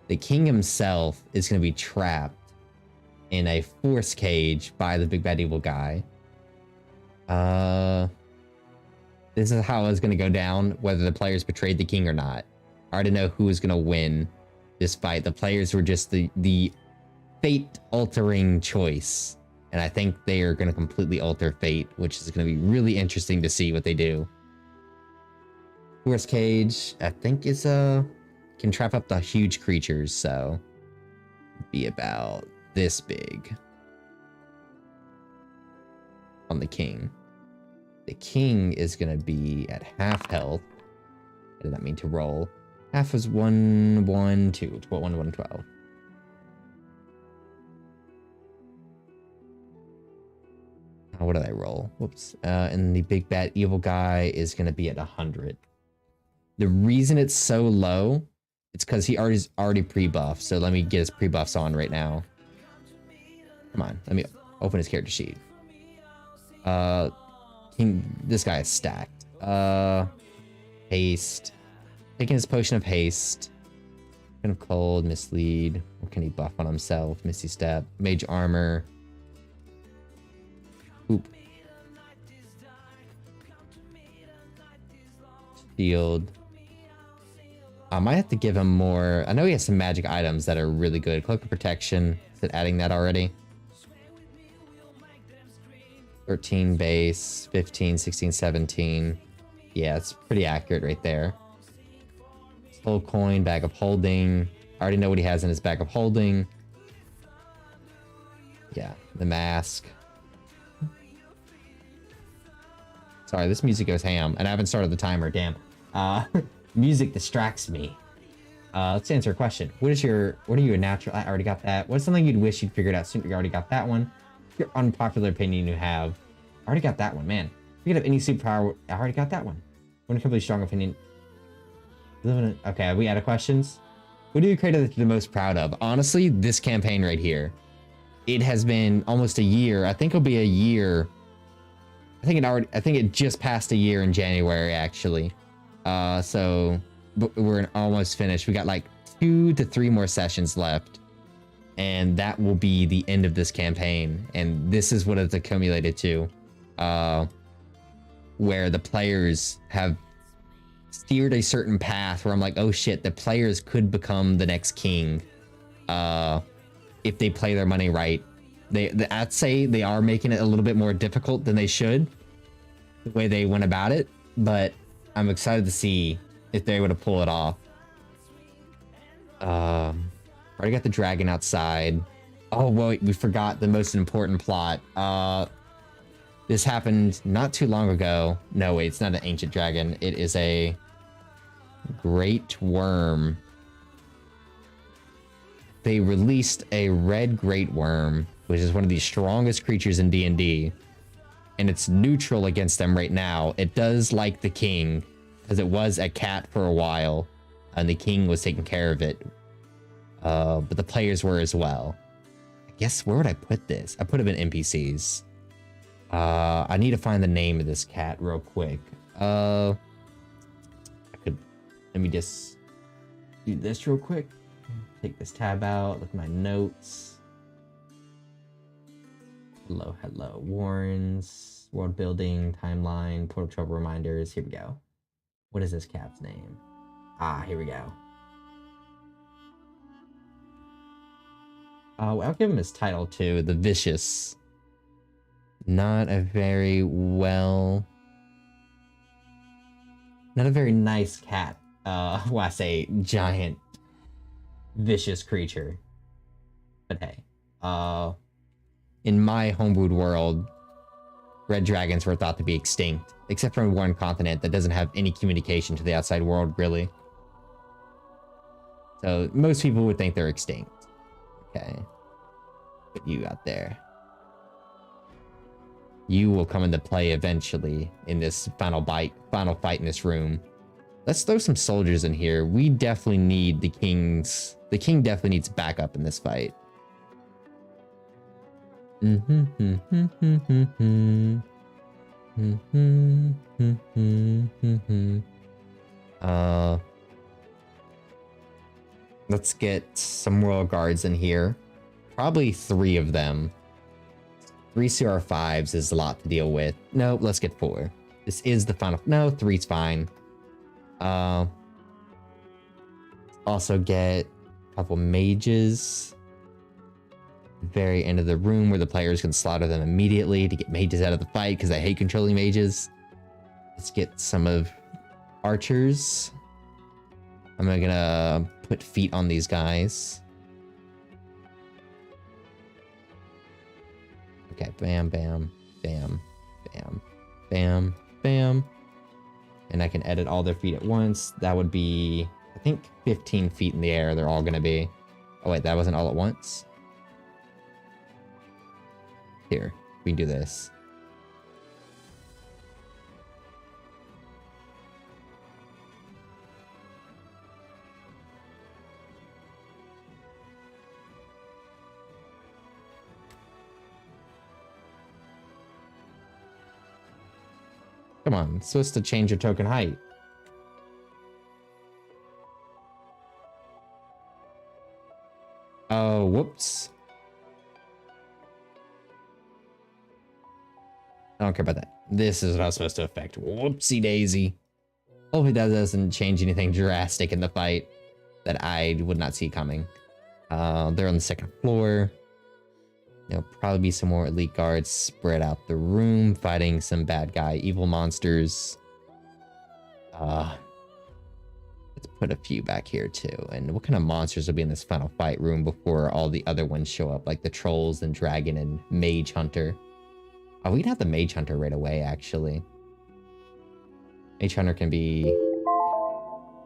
The king himself is gonna be trapped in a force cage by the big bad evil guy. This This is how it's going to go down, whether the players betrayed the king or not. I already know who is going to win this fight. The players were just the fate-altering choice. And I think they are going to completely alter fate, which is going to be really interesting to see what they do. Force cage, I think is can trap up the huge creatures, so be about this big on the king. The king is gonna be at half health. I did not mean to roll. Half is 1, 1, 2, 12, 1, 1, 12. What did I roll? Whoops. And the big bad evil guy is gonna be at 100. The reason it's so low, it's because he already pre-buffed. So let me get his pre-buffs on right now. Come on, let me open his character sheet. This guy is stacked. Haste. Taking his potion of haste. Kind of cold, mislead. What can he buff on himself? Misty step, mage armor. Oop. Shield. I might have to give him more. I know he has some magic items that are really good. Cloak of protection. Is it adding that already? 13 base, 15, 16, 17. Yeah, it's pretty accurate right there. Soul coin, bag of holding. I already know what he has in his bag of holding. Yeah, the mask. Sorry, this music goes ham, and I haven't started the timer. Damn. Music distracts me. Let's answer a question. What are you a natural? I already got that. What's something you'd wish you'd figured out sooner? You already got that one. Your unpopular opinion you have. I already got that one, man. If you could have any superpower, I already got that one. One incredibly strong opinion. Okay, are we out of questions? What are you created that you're the most proud of? Honestly, this campaign right here. It has been almost a year. I think it'll be a year. I think it just passed a year in January, actually. So we're almost finished. We got like 2 to 3 more sessions left, and that will be the end of this campaign. And this is what it's accumulated to, where the players have steered a certain path where I'm like, oh shit, the players could become the next king, if they play their money right. I'd say they are making it a little bit more difficult than they should, the way they went about it, but I'm excited to see if they're able to pull it off. Already got the dragon outside. Oh, wait, we forgot the most important plot. This happened not too long ago. No, wait, it's not an ancient dragon. It is a great worm. They released a red great worm, which is one of the strongest creatures in D&D. And it's neutral against them right now. It does like the king, because it was a cat for a while, and the king was taking care of it. But the players were as well. I guess, where would I put this? I put them in NPCs. I need to find the name of this cat real quick. Let me just do this real quick. Take this tab out, look at my notes. Hello. Warrens, world building, timeline, portal trouble reminders. Here we go. What is this cat's name? Ah, here we go. I'll give him his title too, the Vicious. Not a very nice cat. Well, I say giant, vicious creature. But hey, in my homebrewed world, red dragons were thought to be extinct, except for one continent that doesn't have any communication to the outside world, really. So most people would think they're extinct. Okay. Put you out there. You will come into play eventually in this final fight in this room. Let's throw some soldiers in here. We definitely need the king definitely needs backup in this fight. Let's get some royal guards in here. Probably 3 of them. 3 CR5s is a lot to deal with. Nope, let's get 4. This is the final. No, 3's fine. Also get a couple mages. Very end of the room where the players can slaughter them immediately to get mages out of the fight because I hate controlling mages. Let's get some of archers. I'm gonna put feet on these guys. Okay, bam, bam, bam, bam, bam, bam. And I can edit all their feet at once. That would be, I think, 15 feet in the air they're all gonna be. Oh wait, that wasn't all at once? Here, we can do this. Come on, it's supposed to change your token height. Oh, whoops. I don't care about that. This is what I was supposed to affect. Whoopsie daisy. Hopefully that doesn't change anything drastic in the fight that I would not see coming. They're on the second floor. There'll probably be some more elite guards spread out the room, fighting some bad guy evil monsters. Let's put a few back here too. And what kind of monsters will be in this final fight room before all the other ones show up, like the trolls and dragon and mage hunter? Oh, we can have the Mage Hunter right away, actually. Mage Hunter can be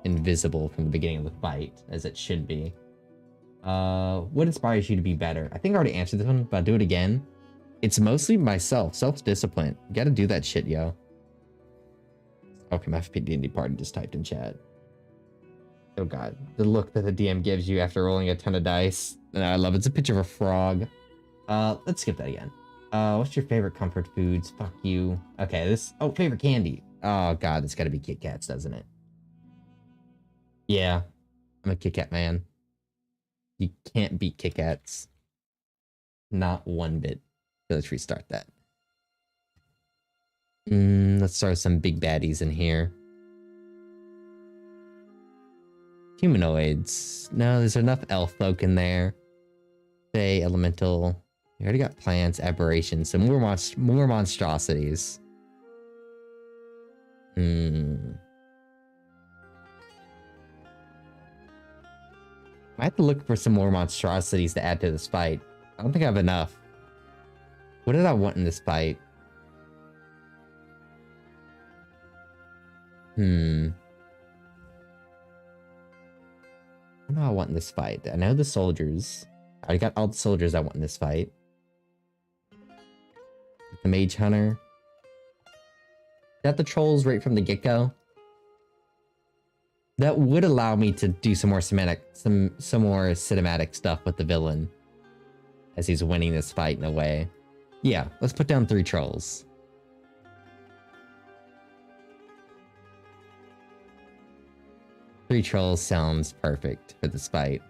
invisible from the beginning of the fight, as it should be. What inspires you to be better? I think I already answered this one, but I'll do it again. It's mostly myself, self-discipline. You gotta do that shit, yo. Okay, my D&D party just typed in chat. Oh god, the look that the DM gives you after rolling a ton of dice. And I love it. It's a picture of a frog. Let's skip that again. What's your favorite comfort foods? Fuck you. Okay, this... Oh, favorite candy. Oh, God, it's gotta be Kit Kats, doesn't it? Yeah, I'm a Kit Kat man. You can't beat Kit Kats. Not one bit. So let's restart that. Let's start with some big baddies in here. Humanoids. No, there's enough elf folk in there. Fey, elemental... We already got plants, aberrations, some more monstrosities. I have to look for some more monstrosities to add to this fight. I don't think I have enough. What did I want in this fight? What do I want in this fight? I know the soldiers. I already got all the soldiers I want in this fight. The Mage Hunter. Got the trolls right from the get-go. That would allow me to do some more cinematic stuff with the villain as he's winning this fight in a way. Yeah, let's put down 3 trolls. Three trolls sounds perfect for this fight.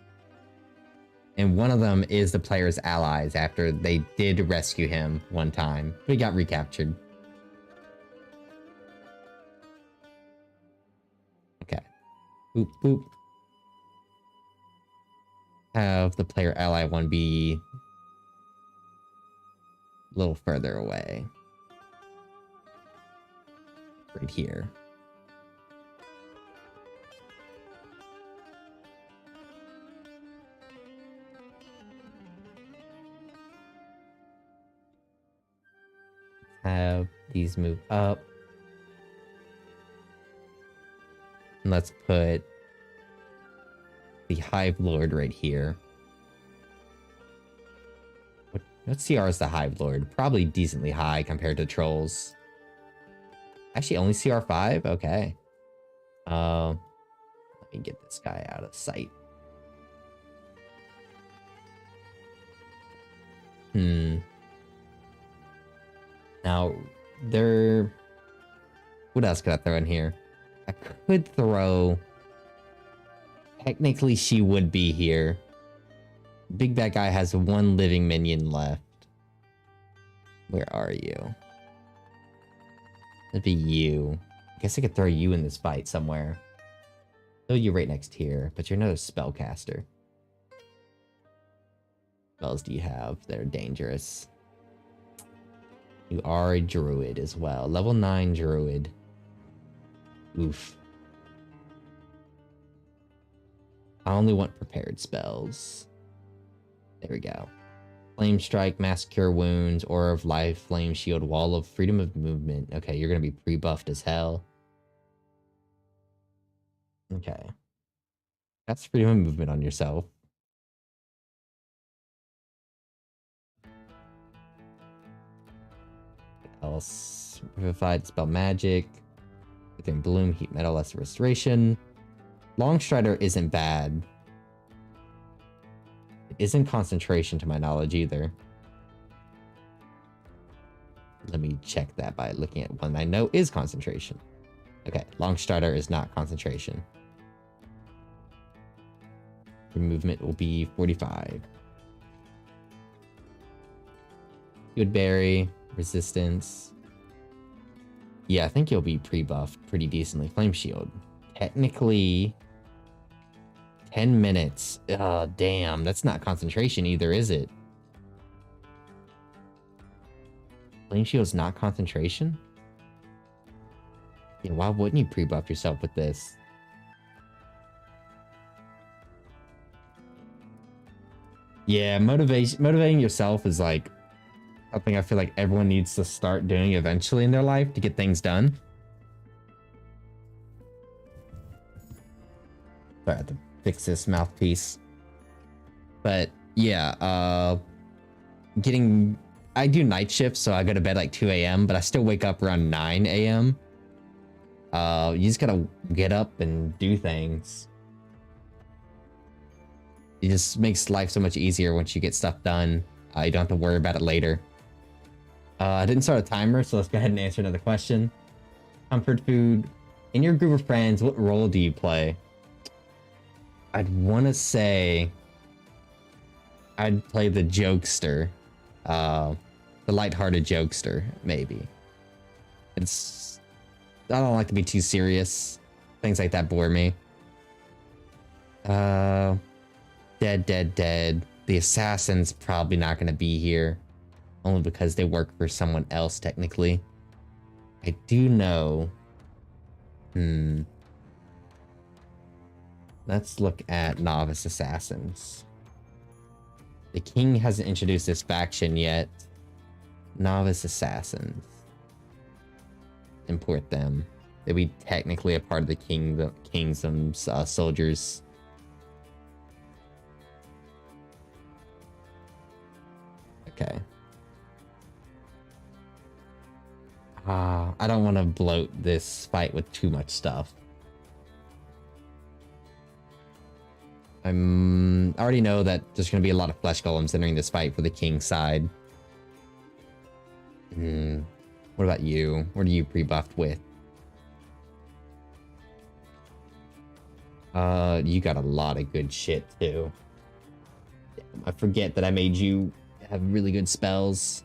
And one of them is the player's allies after they did rescue him one time, but he got recaptured. Okay. Boop, boop. Have the player ally one be a little further away. Right here. Have these move up. And let's put the Hive Lord right here. What CR is the Hive Lord? Probably decently high compared to trolls. Actually, only CR 5? Okay. Let me get this guy out of sight. Now, what else could I throw in here? I could throw... Technically, she would be here. Big Bad Guy has 1 living minion left. Where are you? That'd be you. I guess I could throw you in this fight somewhere. Throw you right next here, but you're not a spellcaster. What spells do you have that are dangerous? You are a druid as well. Level 9 druid. Oof. I only want prepared spells. There we go. Flame Strike, Mass Cure Wounds, Aura of Life, Flame Shield, Wall of Freedom of Movement. Okay, you're going to be pre-buffed as hell. Okay. That's freedom of movement on yourself. What else? Revivified, Spell Magic. Within Bloom, Heat Metal, Lesser Restoration. Longstrider isn't bad. It isn't concentration to my knowledge either. Let me check that by looking at one I know is concentration. Okay, Longstrider is not concentration. Your movement will be 45. Goodberry, resistance. Yeah, I think you'll be pre-buffed pretty decently. Flame Shield. Technically, 10 minutes. Damn, that's not concentration either, is it? Flame Shield's not concentration? Yeah, why wouldn't you pre-buff yourself with this? Yeah, motivating yourself is like something I feel like everyone needs to start doing eventually in their life to get things done. Sorry, I have to fix this mouthpiece. But yeah, I do night shifts, so I go to bed like 2 a.m., but I still wake up around 9 a.m. You just gotta get up and do things. It just makes life so much easier once you get stuff done. You don't have to worry about it later. I didn't start a timer, so let's go ahead and answer another question. Comfort food. In your group of friends, what role do you play? I'd want to say I'd play the jokester. The lighthearted jokester, maybe. I don't like to be too serious. Things like that bore me. Dead. The assassin's probably not going to be here. Only because they work for someone else, technically. I do know... Let's look at novice assassins. The king hasn't introduced this faction yet. Novice assassins. Import them. They'd be technically a part of the kingdom's soldiers. Okay. I don't want to bloat this fight with too much stuff. I already know that there's going to be a lot of flesh golems entering this fight for the king's side. What about you? What are you pre-buffed with? You got a lot of good shit too. Damn, I forget that I made you have really good spells.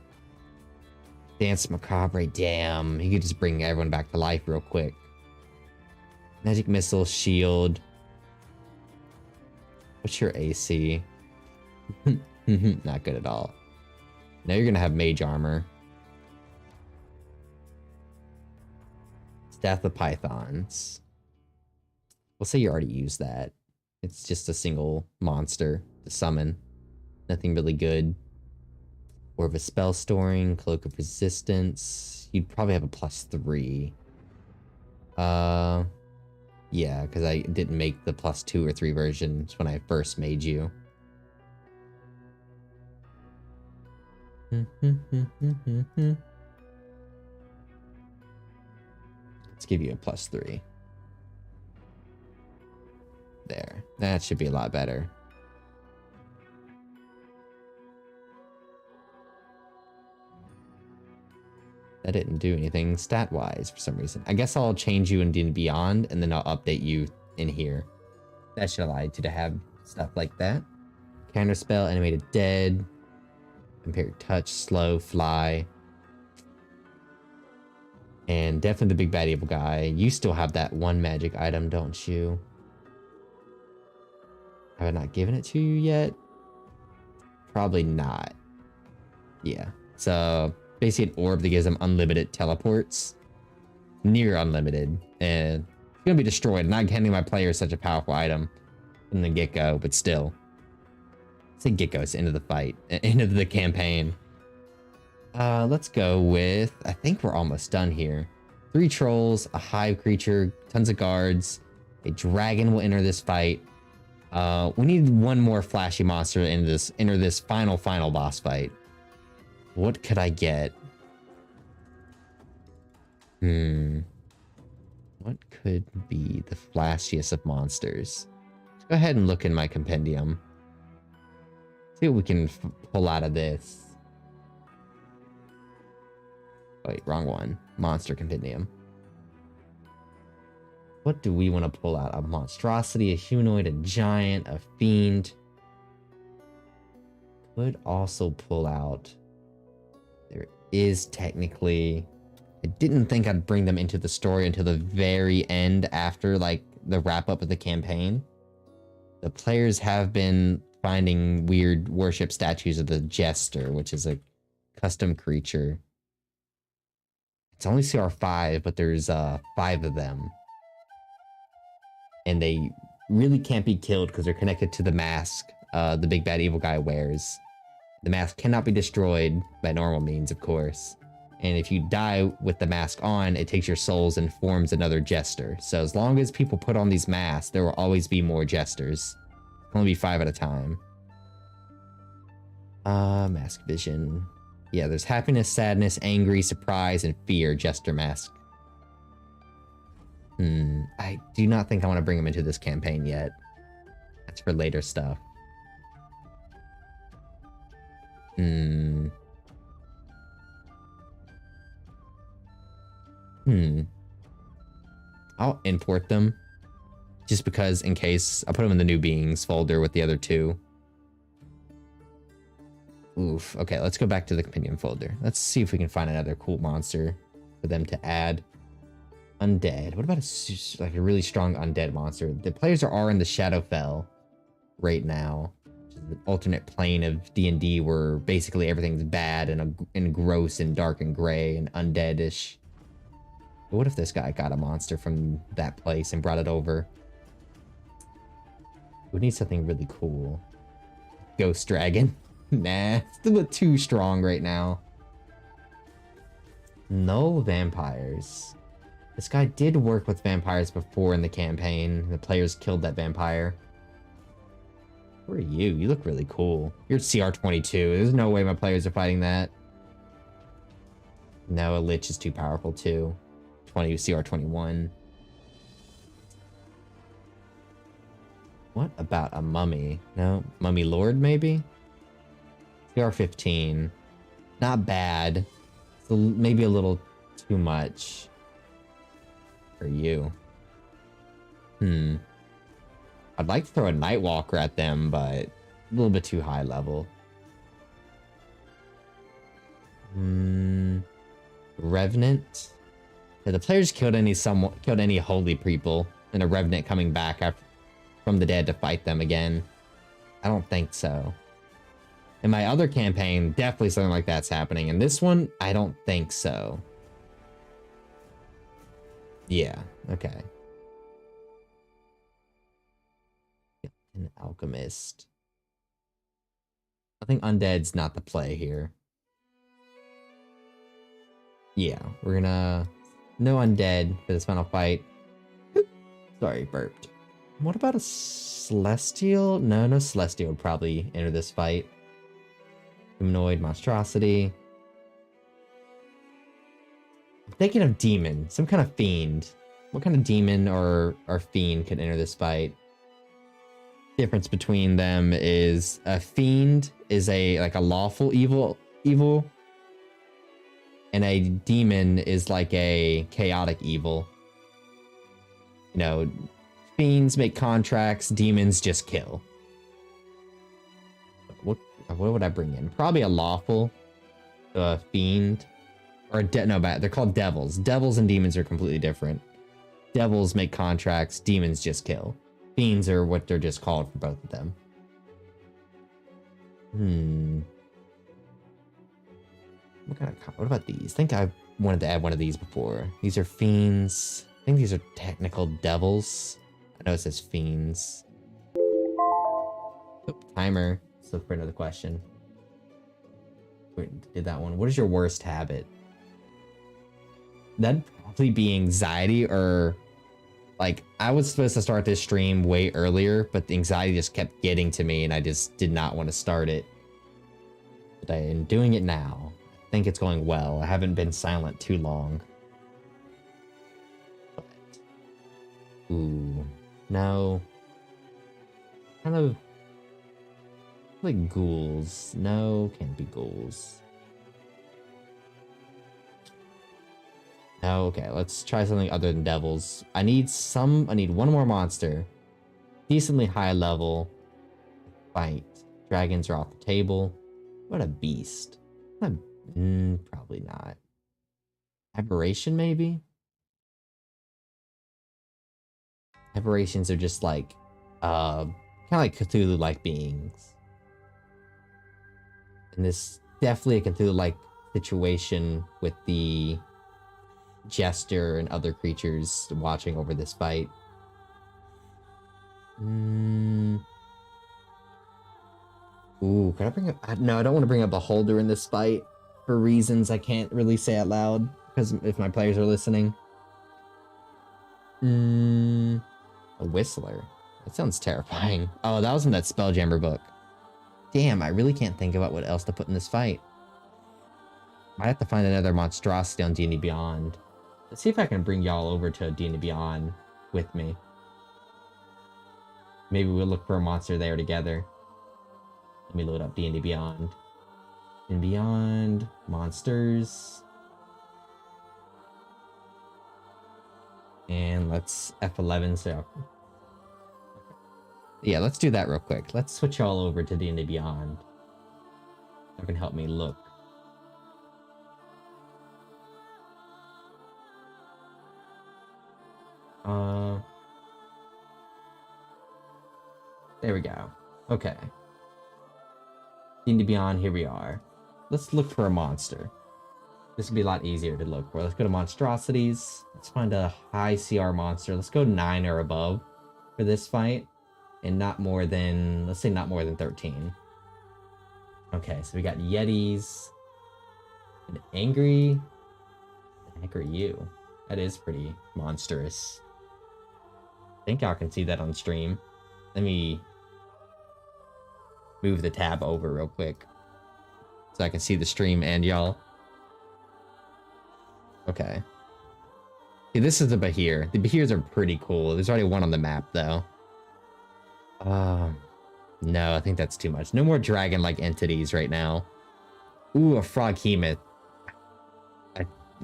Dance Macabre, damn. He could just bring everyone back to life real quick. Magic Missile, Shield. What's your AC? Not good at all. Now you're gonna have Mage Armor. Staff of Pythons. We'll say you already used that. It's just a single monster to summon. Nothing really good. Or of a spell storing, Cloak of Resistance. You'd probably have a +3. Yeah, because I didn't make the +2 or 3 versions when I first made you. Let's give you a +3. There. That should be a lot better. That didn't do anything stat-wise for some reason. I guess I'll change you in D&D Beyond, and then I'll update you in here. That should allow you to have stuff like that. Counterspell, Animated Dead. Impaired Touch, Slow, Fly. And definitely the big bad evil guy. You still have that one magic item, don't you? Have I not given it to you yet? Probably not. Yeah. So basically an orb that gives them unlimited teleports. Near unlimited. And it's going to be destroyed. Not handing my players such a powerful item from the get-go, but still. I say get-go, it's the end of the fight. End of the campaign. Let's go with... I think we're almost done here. 3 trolls, a hive creature, tons of guards. A dragon will enter this fight. We need one more flashy monster to enter this final boss fight. What could I get? What could be the flashiest of monsters? Let's go ahead and look in my compendium. See what we can pull out of this. Wait, wrong one. Monster compendium. What do we want to pull out? A monstrosity, a humanoid, a giant, a fiend. Could also pull out... There is technically... I didn't think I'd bring them into the story until the very end after, like, the wrap-up of the campaign. The players have been finding weird worship statues of the Jester, which is a custom creature. It's only CR5, but there's 5 of them. And they really can't be killed because they're connected to the mask the big bad evil guy wears. The mask cannot be destroyed by normal means, of course. And if you die with the mask on, it takes your souls and forms another Jester. So as long as people put on these masks, there will always be more Jesters. Only be 5 at a time. Mask vision. Yeah, there's happiness, sadness, angry, surprise, and fear Jester mask. I do not think I want to bring him into this campaign yet. That's for later stuff. I'll import them. Just because, in case, I'll put them in the new beings folder with the other 2. Oof. Okay, let's go back to the compendium folder. Let's see if we can find another cool monster for them to add. Undead. What about a really strong undead monster? The players are in the Shadowfell right now. Which is the alternate plane of D&D where basically everything's bad and gross and dark and gray and undeadish. But what if this guy got a monster from that place and brought it over? We need something really cool. Ghost Dragon. Nah, still too strong right now. No vampires. This guy did work with vampires before in the campaign. The players killed that vampire. Who are you? You look really cool. You're CR22. There's no way my players are fighting that. No, a Lich is too powerful too. 20 CR21. What about a mummy? No, Mummy Lord maybe? CR15. Not bad. So maybe a little too much. For you. I'd like to throw a Nightwalker at them, but a little bit too high level. Revenant. Yeah, the players killed any holy people, and a Revenant coming back from the dead to fight them again. I don't think so. In my other campaign, definitely something like that's happening. In this one, I don't think so. Yeah, okay. An alchemist. I think undead's not the play here. Yeah, we're gonna... No undead for this final fight. Sorry, burped. What about a celestial? No celestial would probably enter this fight. Humanoid monstrosity. I'm thinking of demon, some kind of fiend. What kind of demon or fiend could enter this fight? Difference between them is a fiend is like a lawful evil, and a demon is like a chaotic evil. You know, fiends make contracts, demons just kill. What would I bring in? Probably a lawful fiend. Or no, they're called devils. Devils and demons are completely different. Devils make contracts, demons just kill. Fiends are what they're just called for both of them. What about these? I think I wanted to add one of these before. These are fiends. I think these are technical devils. I know it says fiends. Oh, timer. Let's look for another question. Wait, did that one. What is your worst habit? That'd probably be anxiety, or like I was supposed to start this stream way earlier, but the anxiety just kept getting to me and I just did not want to start it. But I am doing it now. I think it's going well. I haven't been silent too long. But, ooh, no. Kind of like ghouls. No, can't be ghouls. No, okay, let's try something other than devils. I need one more monster. Decently high level. Fight. Dragons are off the table. What a beast. Probably not. Aberration, maybe? Aberrations are just like, kind of like Cthulhu-like beings. And this definitely a Cthulhu-like situation with the Jester and other creatures watching over this fight. Ooh, can I bring up... No, I don't want to bring up Beholder in this fight for reasons I can't really say out loud, because if my players are listening. A Whistler. That sounds terrifying. Oh, that was in that Spelljammer book. Damn, I really can't think about what else to put in this fight. Might have to find another monstrosity on D&D Beyond. Let's see if I can bring y'all over to D&D Beyond with me. Maybe we'll look for a monster there together. Let me load up D&D Beyond. And Beyond, monsters. And let's F11 so... Yeah, let's do that real quick. Let's switch y'all over to D&D Beyond. That can help me look. There we go. Okay. D&D Beyond, here we are. Let's look for a monster. This would be a lot easier to look for. Let's go to monstrosities. Let's find a high CR monster. Let's go 9 or above for this fight. And not more than, let's say not more than 13. Okay, so we got Yetis. An angry... What the heck are you? That is pretty monstrous. I think y'all can see that on stream. Let me move the tab over real quick so I can see the stream and y'all. Okay. See, this is the Behir. The Behirs are pretty cool. There's already one on the map, though. No, I think that's too much. No more dragon-like entities right now. Ooh, a Froghemoth.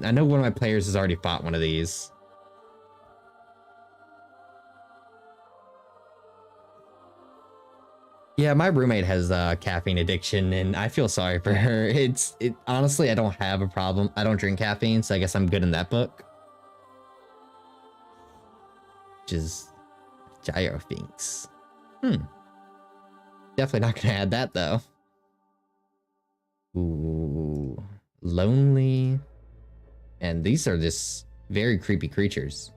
I know one of my players has already fought one of these. Yeah, my roommate has caffeine addiction, and I feel sorry for her. Honestly, I don't have a problem. I don't drink caffeine, so I guess I'm good in that book. Which is Gyrosphinx. Definitely not gonna add that, though. Ooh. Lonely. And these are just very creepy creatures.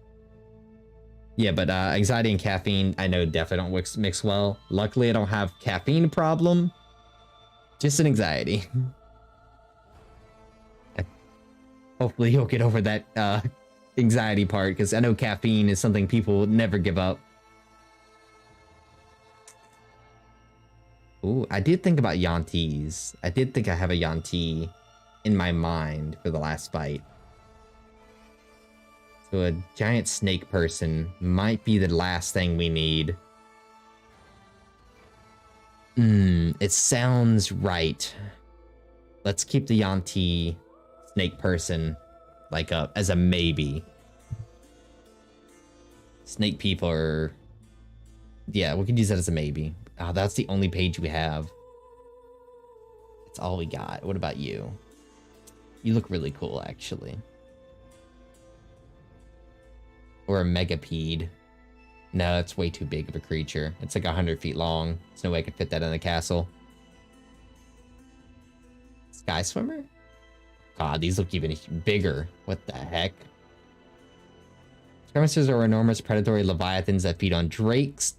Yeah, but anxiety and caffeine, I know definitely don't mix well. Luckily, I don't have caffeine problem. Just an anxiety. Hopefully, you'll get over that anxiety part, because I know caffeine is something people never give up. Ooh, I did think about Yuan-Tis. I did think I have a Yuan-Ti in my mind for the last fight. So a giant snake person might be the last thing we need. It sounds right. Let's keep the Yuan-Ti snake person like as a maybe. Snake people are... Yeah, we can use that as a maybe. Oh, that's the only page we have. That's all we got. What about you? You look really cool, actually. Or a megapede. No, that's way too big of a creature. It's like 100 feet long. There's no way I could fit that in the castle. Sky swimmer? God, these look even bigger. What the heck? Skymonsters are enormous predatory leviathans that feed on drakes,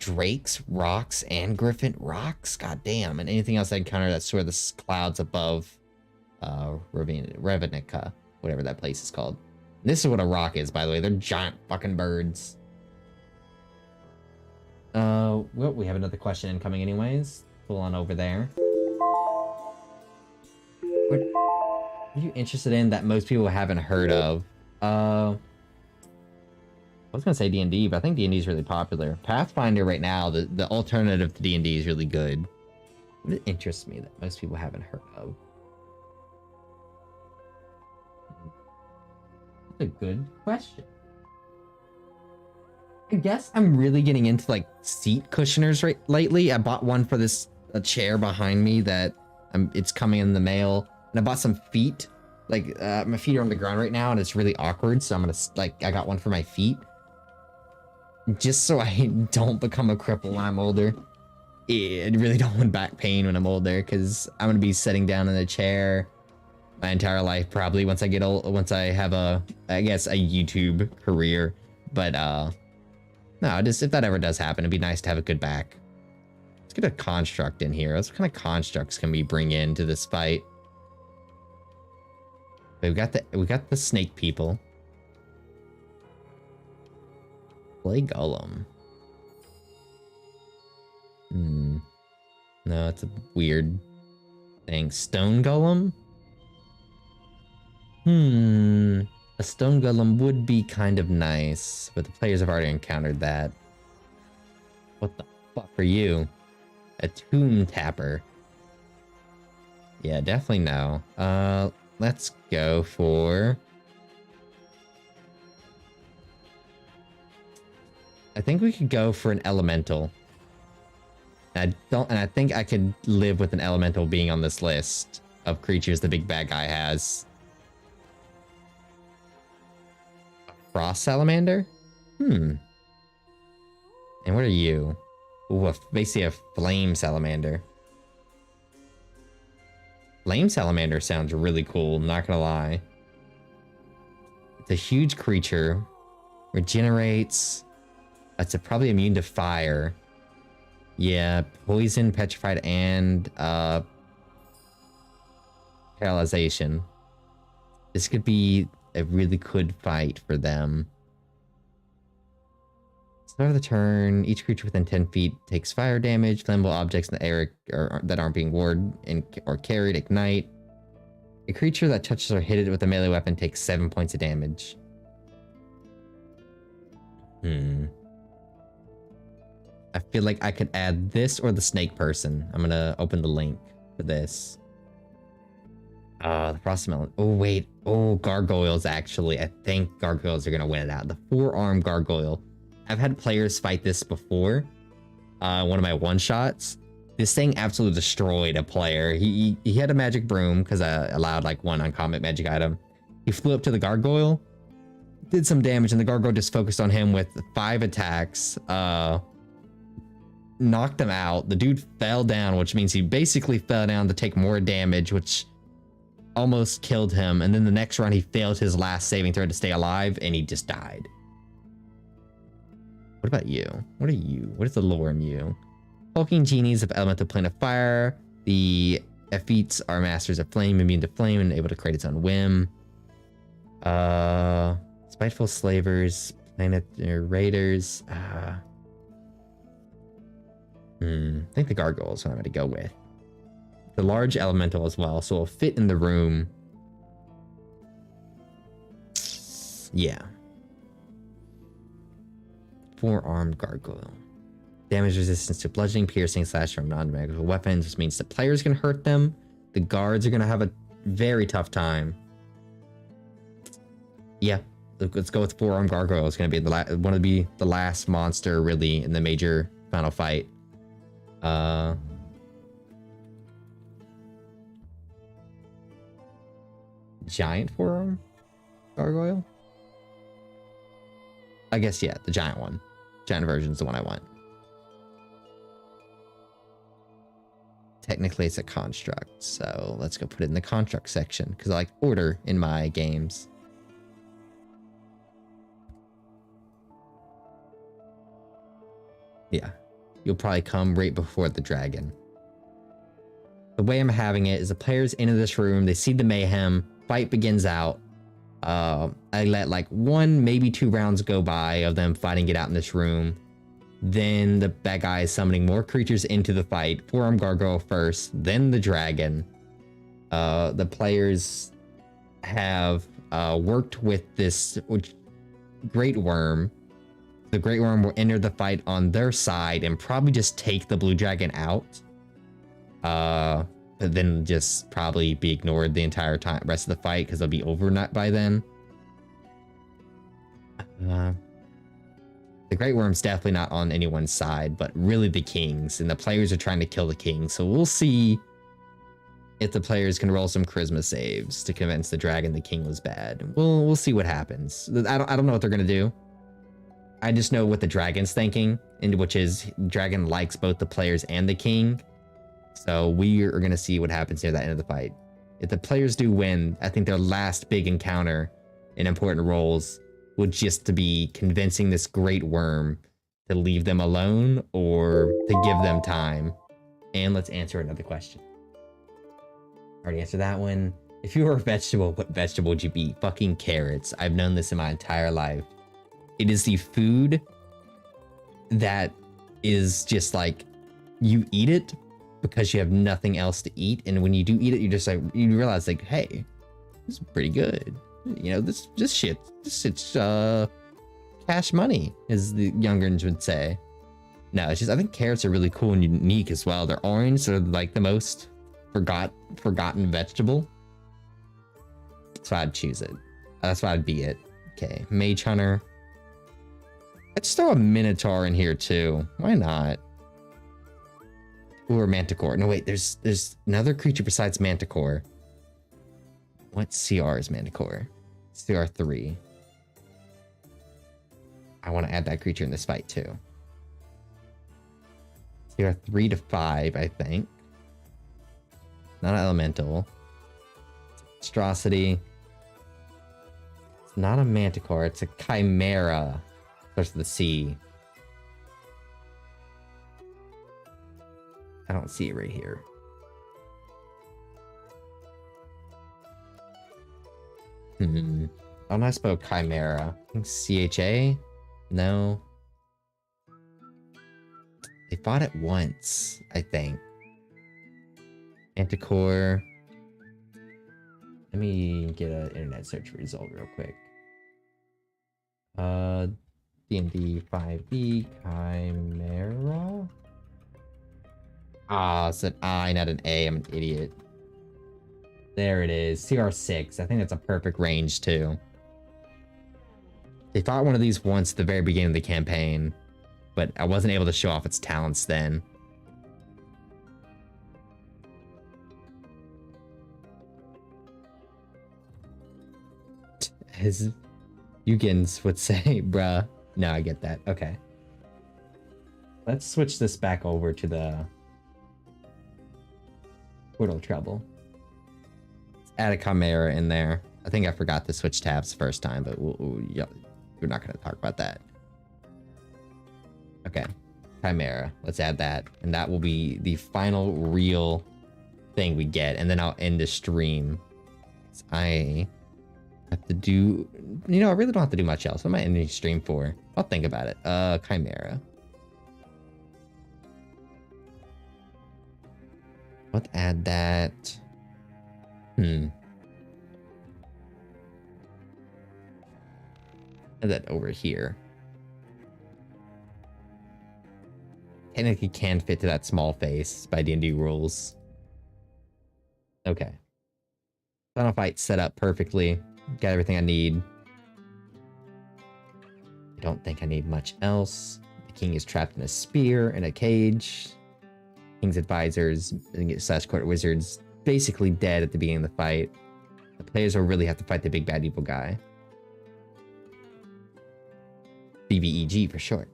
rocks, and griffin rocks. God damn. And anything else I encounter that soar the clouds above Ravnica, whatever that place is called. And this is what a rock is, by the way. They're giant fucking birds. Well, we have another question incoming anyways. Pull on over there. What are you interested in that most people haven't heard of? I was gonna say D&D, but I think D&D is really popular. Pathfinder right now, the alternative to D&D is really good. What interests me that most people haven't heard of? That's a good question. I guess I'm really getting into like seat cushioners lately. I bought one for a chair behind me that it's coming in the mail, and I bought some feet. Like my feet are on the ground right now, and it's really awkward. So I'm gonna I got one for my feet, just so I don't become a cripple when I'm older. I really don't want back pain when I'm older, because I'm gonna be sitting down in a chair my entire life probably once I get old. Once I have I guess a YouTube career, but no, just if that ever does happen, it'd be nice to have a good back. Let's get a construct in here. What kind of constructs can we bring into this fight? We got the snake people. Play Golem. No, it's a weird thing. Stone Golem? A stone golem would be kind of nice, but the players have already encountered that. What the fuck are you? A tomb tapper. Yeah, definitely no. Let's go for... I think we could go for an elemental. And I think I could live with an elemental being on this list of creatures the big bad guy has. Frost salamander? And what are you? Ooh, basically a flame salamander. Flame salamander sounds really cool, I'm not gonna lie. It's a huge creature. Regenerates. It's probably immune to fire. Yeah, poison, petrified, and paralyzation. This could be a really good fight for them. Start of the turn, each creature within 10 feet takes fire damage. Flammable objects in the air that aren't being warded or carried ignite. A creature that touches or hit it with a melee weapon takes 7 points of damage. I feel like I could add this or the snake person. I'm gonna open the link for this. The frost melon. Oh wait. Oh, gargoyles actually. I think gargoyles are gonna win it out. The 4-arm gargoyle. I've had players fight this before. One of my one-shots. This thing absolutely destroyed a player. He had a magic broom because I allowed like one uncommon magic item. He flew up to the gargoyle, did some damage, and the gargoyle just focused on him with 5 attacks. Knocked him out. The dude fell down, which means he basically fell down to take more damage, which almost killed him. And then the next round, he failed his last saving throw to stay alive, and he just died. What about you? What are you? What is the lore in you? Hulking genies of elemental plane of fire. The Ephetes are masters of flame, immune to flame, and able to create its own whim. Spiteful slavers, planet raiders. I think the gargoyle is what I'm going to go with. The large elemental as well, so it'll fit in the room. Yeah. 4-armed gargoyle. Damage resistance to bludgeoning, piercing, slash from non-magical weapons, which means the players can hurt them. The guards are going to have a very tough time. Yeah, let's go with 4-armed gargoyle. It's going to be the last monster really in the major final fight. giant forearm gargoyle? I guess, yeah, the giant one. Giant version is the one I want. Technically, it's a construct, so let's go put it in the construct section because I like order in my games. Yeah, you'll probably come right before the dragon. The way I'm having it is the players enter this room, they see the mayhem, fight begins out. I let like 1, maybe 2 rounds go by of them fighting it out in this room. Then the bad guy is summoning more creatures into the fight. Forearm gargoyle first, then the dragon. The players have worked with this great worm. The great worm will enter the fight on their side and probably just take the blue dragon out. But then just probably be ignored the entire time, rest of the fight, because they'll be over by then. The Great Worm's definitely not on anyone's side, but really the kings, and the players are trying to kill the king. So we'll see if the players can roll some charisma saves to convince the dragon the king was bad. We'll see what happens. I don't know what they're gonna do. I just know what the dragon's thinking, and which is dragon likes both the players and the king. So we are gonna see what happens near that end of the fight. If the players do win, I think their last big encounter in important roles would just to be convincing this great worm to leave them alone or to give them time. And let's answer another question. Already answered that one. If you were a vegetable, what vegetable would you be? Fucking carrots. I've known this in my entire life. It is the food that is just like, you eat it because you have nothing else to eat. And when you do eat it, you just like, you realize like, hey, this is pretty good. You know, this shit's cash money, as the youngerns would say. No, it's just, I think carrots are really cool and unique as well. They're orange, they're like the most forgotten vegetable. That's why I'd choose it. That's why I'd be it. Okay, Mage Hunter. Let's throw a Minotaur in here too. Why not? Or Manticore. No, wait, there's another creature besides Manticore. What CR is Manticore? CR 3. I want to add that creature in this fight too. CR 3 to 5, I think. Not an elemental. Monstrosity. It's not a Manticore, it's a Chimera. Starts with the C. I don't see it right here. Oh, I spoke Chimera. I think CHA? No. They fought it once, I think. Manticore. Let me get an internet search result real quick. D&D 5e Chimera. Ah, it's an I, not an A. I'm an idiot. There it is. CR6. I think that's a perfect range, too. They fought one of these once at the very beginning of the campaign, but I wasn't able to show off its talents then. As Hugins would say, bruh. No, I get that. Okay. Let's switch this back over to the Portal Trouble. Let's add a Chimera in there. I think I forgot to switch tabs the first time, but we're not going to talk about that. Okay. Chimera. Let's add that. And that will be the final real thing we get. And then I'll end the stream. I have to do... You know, I really don't have to do much else. What am I ending the stream for? I'll think about it. Chimera. Let's add that. Add that over here. Technically can fit to that small face by D&D rules. Okay. Final fight set up perfectly. Got everything I need. I don't think I need much else. The king is trapped in a spear in a cage. King's advisors, /court wizards, basically dead at the beginning of the fight. The players will really have to fight the big bad evil guy. BBEG for short.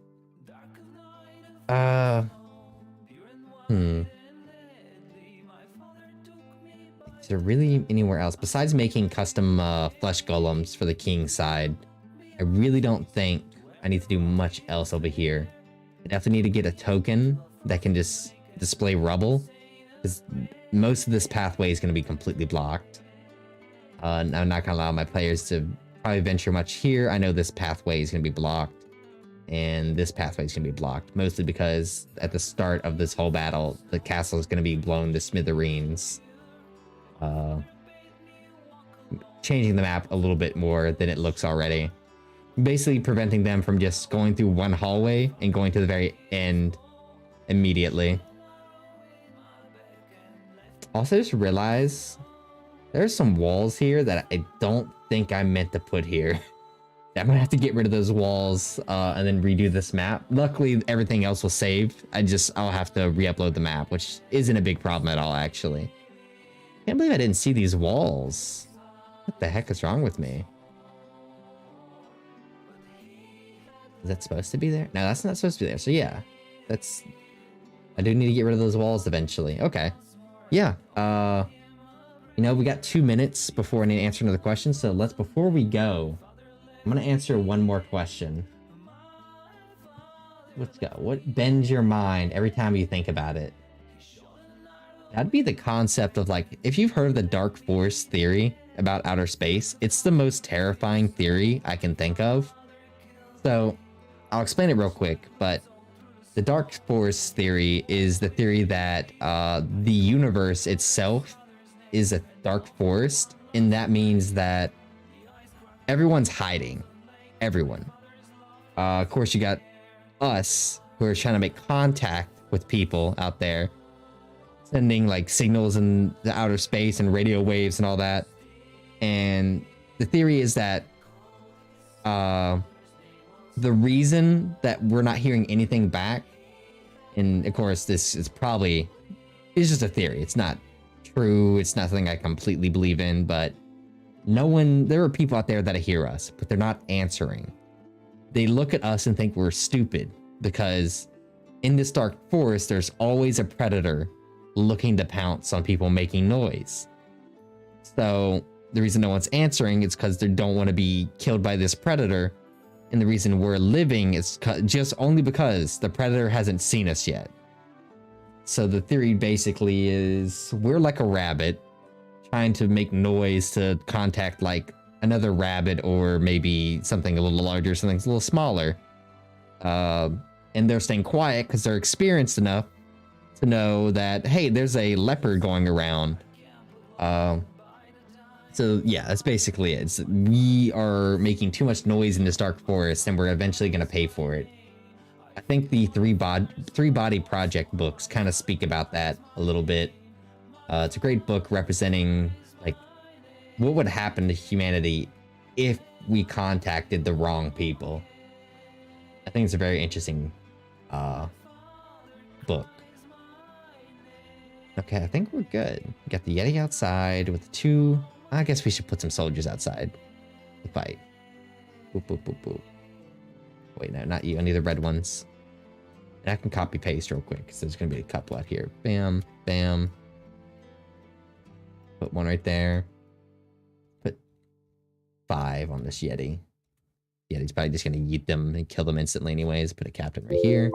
Is there really anywhere else besides making custom flesh golems for the king side? I really don't think I need to do much else over here. I definitely need to get a token that can just display rubble, because most of this pathway is going to be completely blocked. I'm not going to allow my players to probably venture much here. I know this pathway is going to be blocked, and this pathway is going to be blocked, mostly because at the start of this whole battle, the castle is going to be blown to smithereens. Changing the map a little bit more than it looks already. Basically preventing them from just going through one hallway and going to the very end immediately. Also, just realize there's some walls here that I don't think I meant to put here. I'm gonna have to get rid of those walls and then redo this map. Luckily, everything else will save. I'll have to re-upload the map, which isn't a big problem at all, actually. Can't believe I didn't see these walls. What the heck is wrong with me? Is that supposed to be there? No, that's not supposed to be there. So yeah, I do need to get rid of those walls eventually. Okay. Yeah. You know, we got 2 minutes before I need to answer another question. So before we go, I'm going to answer one more question. Let's go. What bends your mind every time you think about it? That'd be the concept of, like, if you've heard of the Dark Force theory about outer space, it's the most terrifying theory I can think of. So I'll explain it real quick, but the Dark Force theory is the theory that the universe itself is a dark forest, and that means that everyone's hiding. Everyone. Of course, you got us who are trying to make contact with people out there, sending like signals in the outer space and radio waves and all that. And the theory is that the reason that we're not hearing anything back, and of course this is it's just a theory, it's not true, it's not something I completely believe in, but there are people out there that hear us, but they're not answering. They look at us and think we're stupid, because in this dark forest there's always a predator looking to pounce on people making noise. So the reason no one's answering is because they don't want to be killed by this predator. And the reason we're living is just only because the predator hasn't seen us yet. So the theory basically is we're like a rabbit trying to make noise to contact like another rabbit, or maybe something a little larger, something a little smaller. And they're staying quiet because they're experienced enough to know that, hey, there's a leopard going around. So yeah, that's basically it. We are making too much noise in this dark forest, and we're eventually going to pay for it. I think the three body project books kind of speak about that a little bit. It's a great book representing like what would happen to humanity if we contacted the wrong people. I think it's a very interesting book. Okay, I think we're good. We got the Yeti outside with the 2. I guess we should put some soldiers outside to fight. Boop, boop, boop, boop. Wait, no, not you. I need the red ones. And I can copy paste real quick, because there's going to be a couple out here. Bam, bam. Put one right there. Put 5 on this Yeti. Yeti's probably just going to yeet them and kill them instantly anyways. Put a captain right here.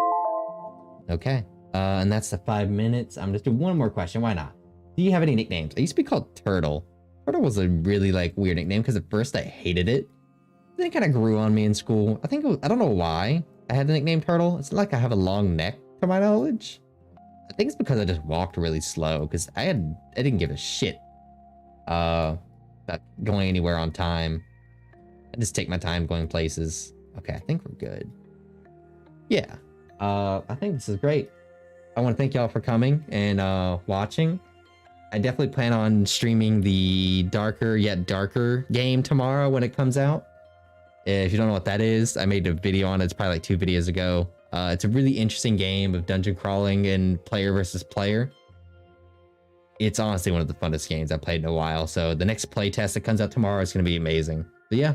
Okay. And that's the 5 minutes. I'm just doing one more question. Why not? Do you have any nicknames? I used to be called Turtle. Turtle was a really like weird nickname, because at first I hated it. Then it kind of grew on me in school. I don't know why I had the nickname Turtle. It's not like I have a long neck to my knowledge. I think it's because I just walked really slow, because I didn't give a shit about going anywhere on time. I just take my time going places. Okay, I think we're good. Yeah. I think this is great. I want to thank y'all for coming and watching. I definitely plan on streaming the Darker Yet Darker game tomorrow when it comes out. If you don't know what that is, I made a video on it. It's probably like 2 videos ago. It's a really interesting game of dungeon crawling and player versus player. it's honestly one of the funnest games I've played in a while. So the next playtest that comes out tomorrow is going to be amazing. But yeah,